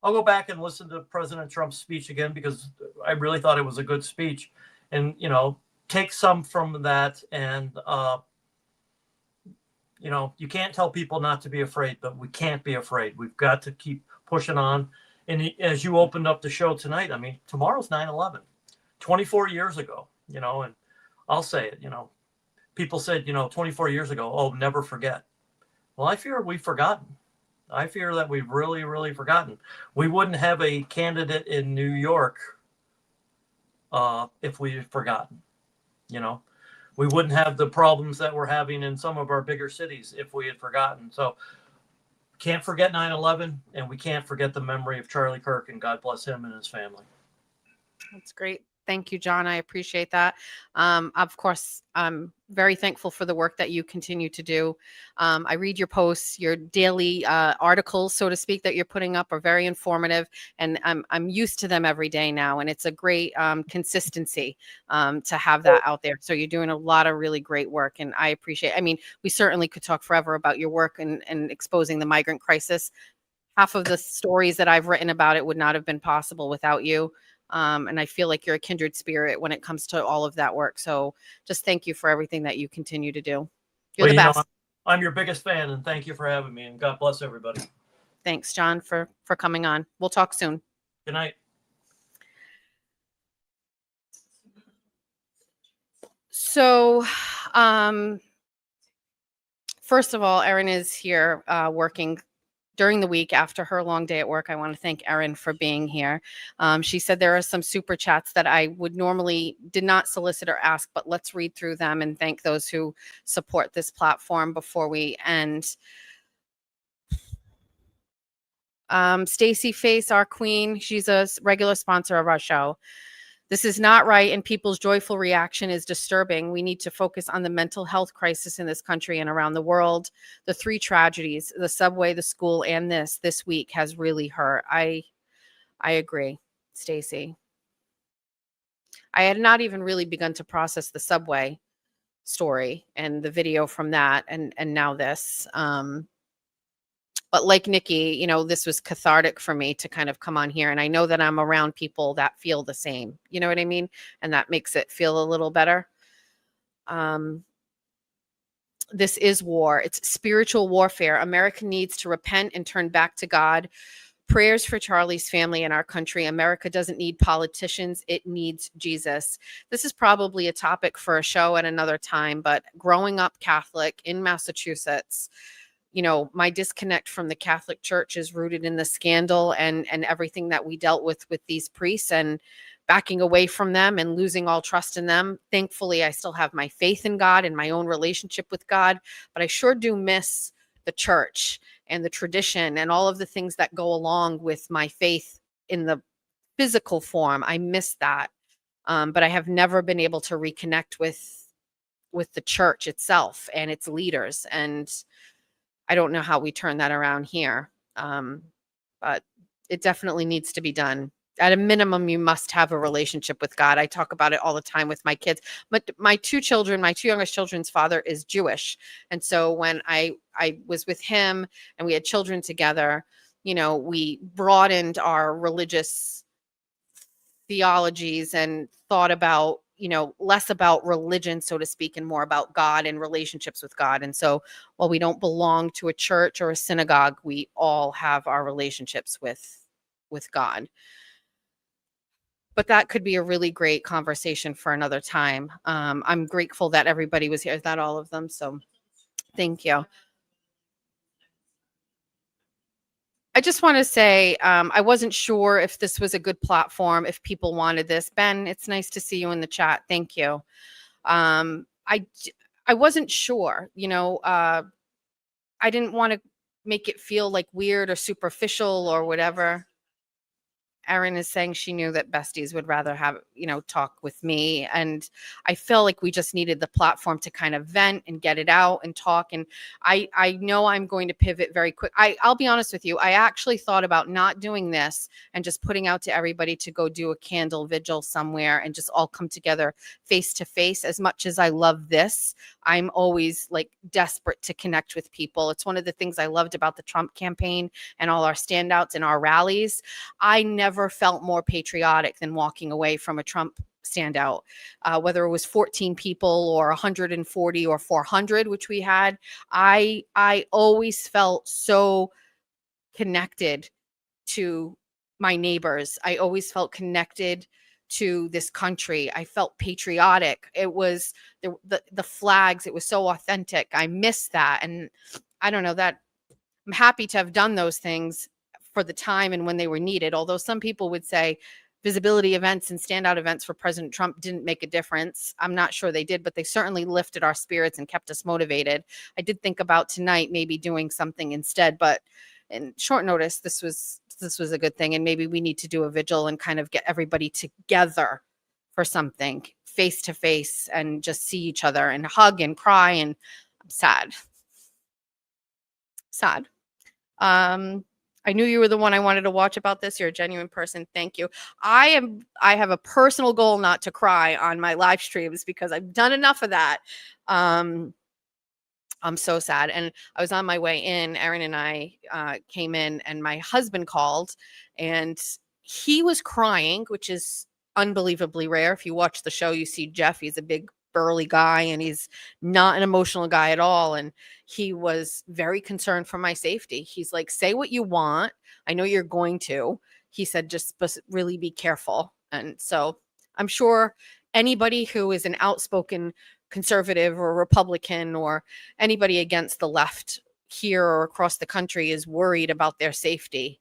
B: I'll go back and listen to President Trump's speech again, because I really thought it was a good speech, and take some from that. And you can't tell people not to be afraid, but we can't be afraid. We've got to keep pushing on. And as you opened up the show tonight, I mean, tomorrow's 9/11, 24 years ago, and I'll say it, people said, 24 years ago, oh, never forget. Well, I fear we've forgotten. I fear that we've really, really forgotten. We wouldn't have a candidate in New York if we had forgotten. We wouldn't have the problems that we're having in some of our bigger cities if we had forgotten. So can't forget 9/11, and we can't forget the memory of Charlie Kirk, and God bless him and his family.
A: That's great. Thank you, John. I appreciate that. Of course, I'm very thankful for the work that you continue to do. I read your posts, your daily articles, so to speak, that you're putting up are very informative, and I'm used to them every day now. And it's a great consistency to have that out there. So you're doing a lot of really great work, and I appreciate it. I mean, we certainly could talk forever about your work and exposing the migrant crisis. Half of the stories that I've written about it would not have been possible without you. And I feel like you're a kindred spirit when it comes to all of that work. So just thank you for everything that you continue to do. You're the best.
B: I'm your biggest fan, and thank you for having me, and God bless everybody.
A: Thanks, John, for coming on. We'll talk soon.
B: Good night.
A: So, first of all, Erin is here working during the week after her long day at work. I want to thank Erin for being here. She said there are some super chats that I would normally did not solicit or ask, but let's read through them and thank those who support this platform before we end. Stacy Face, our queen, she's a regular sponsor of our show. This is not right, and people's joyful reaction is disturbing. We need to focus on the mental health crisis in this country and around the world. The three tragedies, the subway, the school, and this week has really hurt. I agree, Stacy. I had not even really begun to process the subway story and the video from that, and now this. But like Nikki, this was cathartic for me to kind of come on here. And I know that I'm around people that feel the same, you know what I mean? And that makes it feel a little better. This is war. It's spiritual warfare. America needs to repent and turn back to God. Prayers for Charlie's family and our country. America doesn't need politicians. It needs Jesus. This is probably a topic for a show at another time, but growing up Catholic in Massachusetts, my disconnect from the Catholic Church is rooted in the scandal and everything that we dealt with these priests, and backing away from them and losing all trust in them. Thankfully, I still have my faith in God and my own relationship with God, but I sure do miss the church and the tradition and all of the things that go along with my faith in the physical form. I miss that. But I have never been able to reconnect with the church itself and its leaders. And I don't know how we turn that around here. But it definitely needs to be done. At a minimum, you must have a relationship with God. I talk about it all the time with my kids. But my two youngest children's father is Jewish. And so when I was with him and we had children together, we broadened our religious theologies and thought about, less about religion, so to speak, and more about God and relationships with God. And so while we don't belong to a church or a synagogue, we all have our relationships with God. But that could be a really great conversation for another time. I'm grateful that everybody was here. Is that all of them? So thank you. I just want to say, I wasn't sure if this was a good platform, if people wanted this. Ben, it's nice to see you in the chat. Thank you. I wasn't sure, I didn't want to make it feel like weird or superficial or whatever. Erin is saying she knew that besties would rather have, talk with me. And I feel like we just needed the platform to kind of vent and get it out and talk. And I know I'm going to pivot very quick. I'll be honest with you. I actually thought about not doing this and just putting out to everybody to go do a candle vigil somewhere and just all come together face to face. As much as I love this, I'm always like desperate to connect with people. It's one of the things I loved about the Trump campaign and all our standouts and our rallies. I never felt more patriotic than walking away from a Trump standout, whether it was 14 people or 140 or 400, which we had. I always felt so connected to my neighbors. I always felt connected to this country. I felt patriotic. It was the flags. It was so authentic. I miss that. And I don't know, that I'm happy to have done those things for the time and when they were needed. Although some people would say visibility events and standout events for President Trump didn't make a difference. I'm not sure they did, but they certainly lifted our spirits and kept us motivated. I did think about tonight maybe doing something instead, but in short notice, this was a good thing. And maybe we need to do a vigil and kind of get everybody together for something face to face and just see each other and hug and cry. And I'm sad. I knew you were the one I wanted to watch about this. You're a genuine person. Thank you. I have a personal goal not to cry on my live streams because I've done enough of that. I'm so sad. And I was on my way in. Erin and I came in and my husband called and he was crying, which is unbelievably rare. If you watch the show, you see Jeff. He's a big burly guy and he's not an emotional guy at all. And he was very concerned for my safety. He's like, say what you want. I know you're going to. He said, just really be careful. And so I'm sure anybody who is an outspoken conservative or Republican or anybody against the left here or across the country is worried about their safety.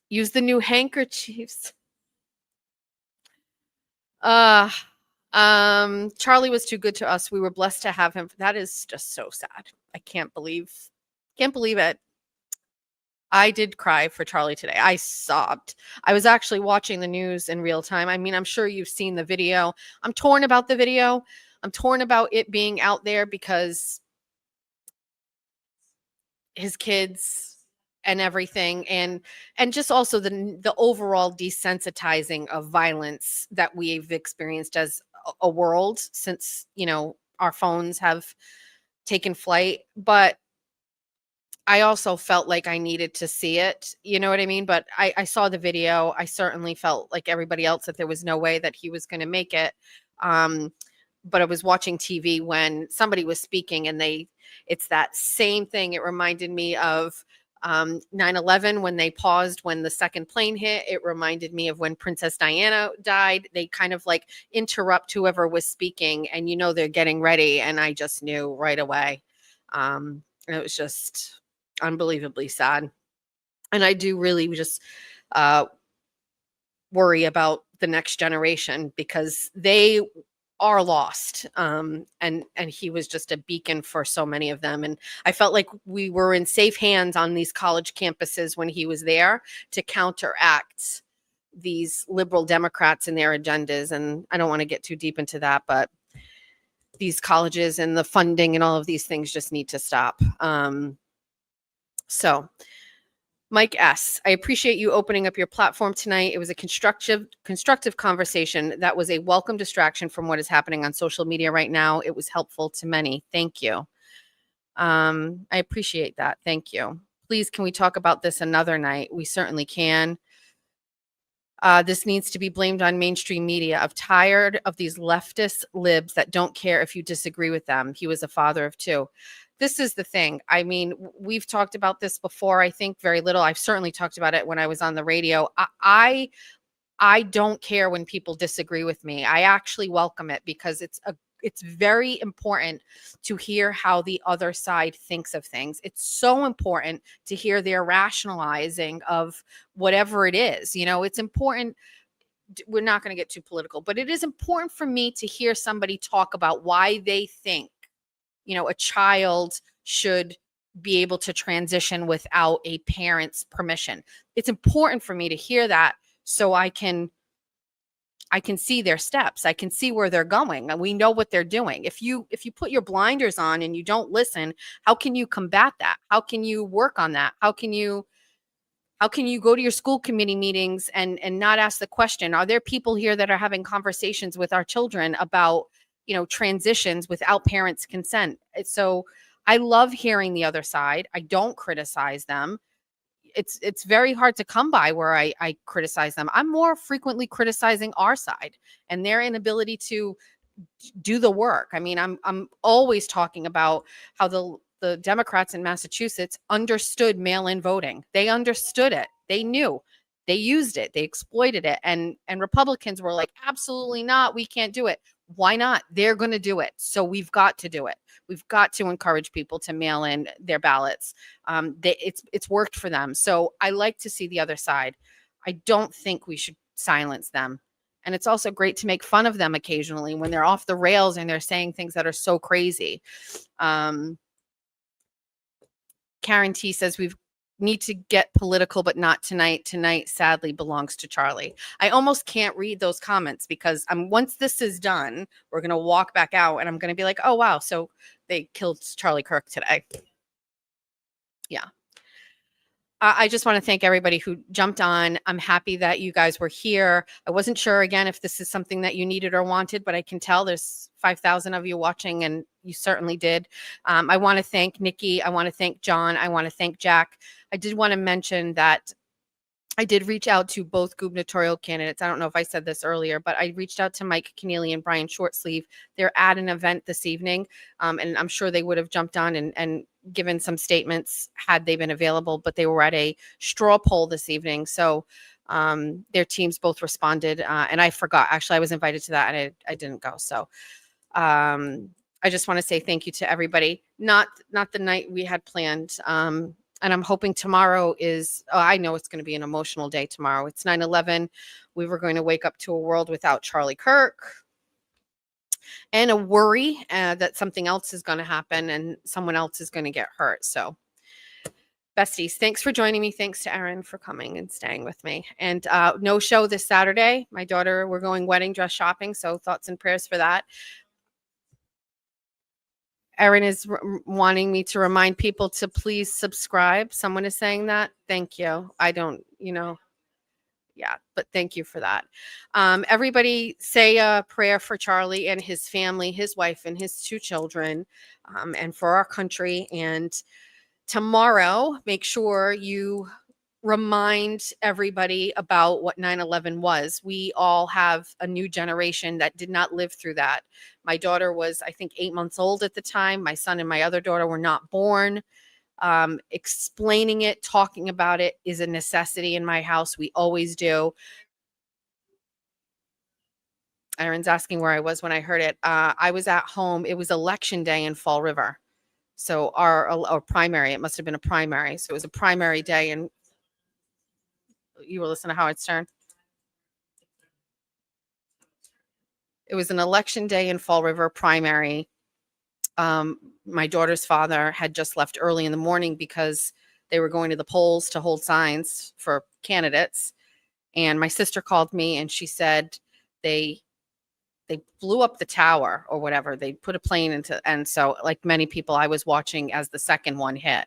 A: Use the new handkerchiefs. Charlie was too good to us. We were blessed to have him. That is just so sad. I can't believe it. I did cry for Charlie today. I sobbed. I was actually watching the news in real time. I mean, I'm sure you've seen the video. I'm torn about the video. I'm torn about it being out there because his kids and everything, and just also the overall desensitizing of violence that we've experienced as a world since, our phones have taken flight. But I also felt like I needed to see it. You know what I mean? But I saw the video. I certainly felt like everybody else that there was no way that he was going to make it. But I was watching TV when somebody was speaking, and it's that same thing. It reminded me of 9/11 when they paused when the second plane hit. It reminded me of when Princess Diana died. They kind of like interrupt whoever was speaking, and they're getting ready. And I just knew right away. It was just unbelievably sad. And I do really just worry about the next generation, because they are lost. And he was just a beacon for so many of them. And I felt like we were in safe hands on these college campuses when he was there to counteract these liberal Democrats and their agendas. And I don't want to get too deep into that, but these colleges and the funding and all of these things just need to stop. So Mike S., I appreciate you opening up your platform tonight. It was a constructive conversation that was a welcome distraction from what is happening on social media right now. It was helpful to many. Thank you. I appreciate that. Thank you. Please, can we talk about this another night? We certainly can. This needs to be blamed on mainstream media. I'm tired of these leftist libs that don't care if you disagree with them. He was a father of two. This is the thing. I mean, we've talked about this before. I think very little. I've certainly talked about it when I was on the radio. I don't care when people disagree with me. I actually welcome it, because it's very important to hear how the other side thinks of things. It's so important to hear their rationalizing of whatever it is. It's important. We're not going to get too political, but it is important for me to hear somebody talk about why they think, a child should be able to transition without a parent's permission. It's important for me to hear that, so I can see their steps. I can see where they're going, and we know what they're doing. If you put your blinders on and you don't listen, how can you combat that? How can you work on that? How can you go to your school committee meetings and not ask the question, are there people here that are having conversations with our children about, transitions without parents' consent? So I love hearing the other side. I don't criticize them. It's very hard to come by where I criticize them. I'm more frequently criticizing our side and their inability to do the work. I mean, I'm always talking about how the Democrats in Massachusetts understood mail-in voting. They understood it. They knew. They used it. They exploited it. And Republicans were like, absolutely not. We can't do it. Why not? They're going to do it. So we've got to do it. We've got to encourage people to mail in their ballots. It's worked for them. So I like to see the other side. I don't think we should silence them. And it's also great to make fun of them occasionally when they're off the rails and they're saying things that are so crazy. Karen T says we need to get political, but not tonight. Tonight, sadly, belongs to Charlie. I almost can't read those comments, because once this is done, we're going to walk back out and I'm going to be like, oh, wow. So they killed Charlie Kirk today. Yeah. I just want to thank everybody who jumped on. I'm happy that you guys were here. I wasn't sure, again, if this is something that you needed or wanted, but I can tell there's 5,000 of you watching, and you certainly did. I want to thank Nikki. I want to thank John. I want to thank Jack. I did want to mention that I did reach out to both gubernatorial candidates. I don't know if I said this earlier, but I reached out to Mike Keneally and Brian Shortsleeve. They're at an event this evening, and I'm sure they would have jumped on and given some statements had they been available, but they were at a straw poll this evening. So their teams both responded, and I forgot. Actually, I was invited to that, and I didn't go. So I just want to say thank you to everybody. Not the night we had planned. And I'm hoping tomorrow I know it's going to be an emotional day tomorrow. It's 9/11. We were going to wake up to a world without Charlie Kirk, and a worry that something else is going to happen and someone else is going to get hurt. So besties, thanks for joining me. Thanks to Erin for coming and staying with me. And no show this Saturday. My daughter, we're going wedding dress shopping. So thoughts and prayers for that. Erin is wanting me to remind people to please subscribe. Someone is saying that. Thank you. I don't, yeah, but thank you for that. Everybody say a prayer for Charlie and his family, his wife and his 2 children, and for our country. And tomorrow, make sure you remind everybody about what 9/11 was. We all have a new generation that did not live through that. My daughter was, I think, 8 months old at the time. My son and my other daughter were not born. Explaining it, talking about it is a necessity in my house. We always do. Aaron's asking where I was when I heard it. I was at home. It was election day in Fall River. So our primary, it must have been a primary. So it was a primary day, and you were listening to Howard Stern. It was an election day in Fall River primary. My daughter's father had just left early in the morning because they were going to the polls to hold signs for candidates. And my sister called me and she said they blew up the tower or whatever. They put a plane into, and so like many people, I was watching as the second one hit.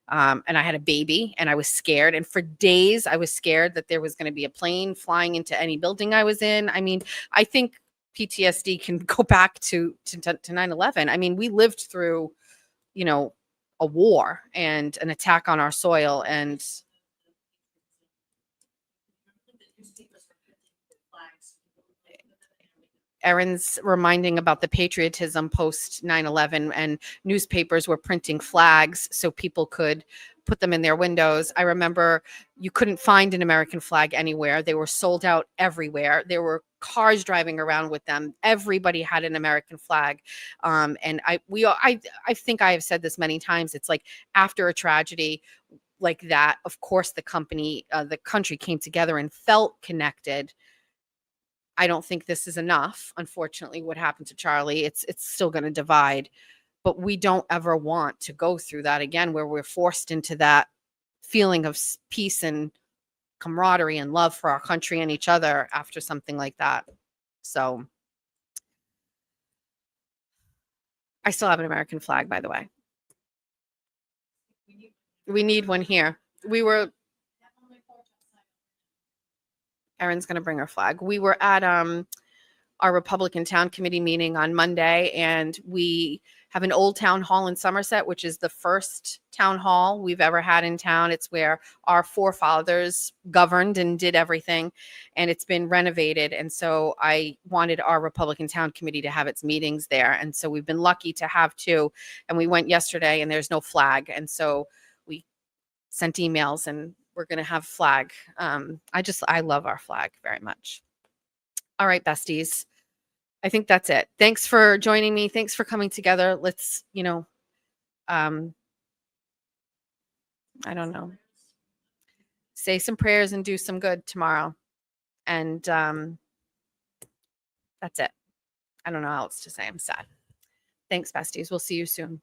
A: And I had a baby and I was scared. And for days I was scared that there was going to be a plane flying into any building I was in. I mean, I think PTSD can go back to 9/11. I mean, we lived through, you know, a war and an attack on our soil. And Erin's reminding about the patriotism post 9/11, and newspapers were printing flags so people could put them in their windows. I remember you couldn't find an American flag anywhere. They were sold out everywhere. There were cars driving around with them. Everybody had an American flag. And I think I have said this many times. It's like after a tragedy like that, of course, the country came together and felt connected. I don't think this is enough. Unfortunately, what happened to Charlie, it's still going to divide, but we don't ever want to go through that again, where we're forced into that feeling of peace and camaraderie and love for our country and each other after something like that. So I still have an American flag, by the way. We need one here. Erin's going to bring her flag. We were at our Republican Town Committee meeting on Monday, and we have an old town hall in Somerset, which is the first town hall we've ever had in town. It's where our forefathers governed and did everything, and it's been renovated. And so I wanted our Republican Town Committee to have its meetings there. And so we've been lucky to have two, and we went yesterday and there's no flag. And so we sent emails and we're going to have flag. I love our flag very much. All right, besties. I think that's it. Thanks for joining me. Thanks for coming together. Let's, I don't know, say some prayers and do some good tomorrow. And that's it. I don't know how else to say. I'm sad. Thanks, besties. We'll see you soon.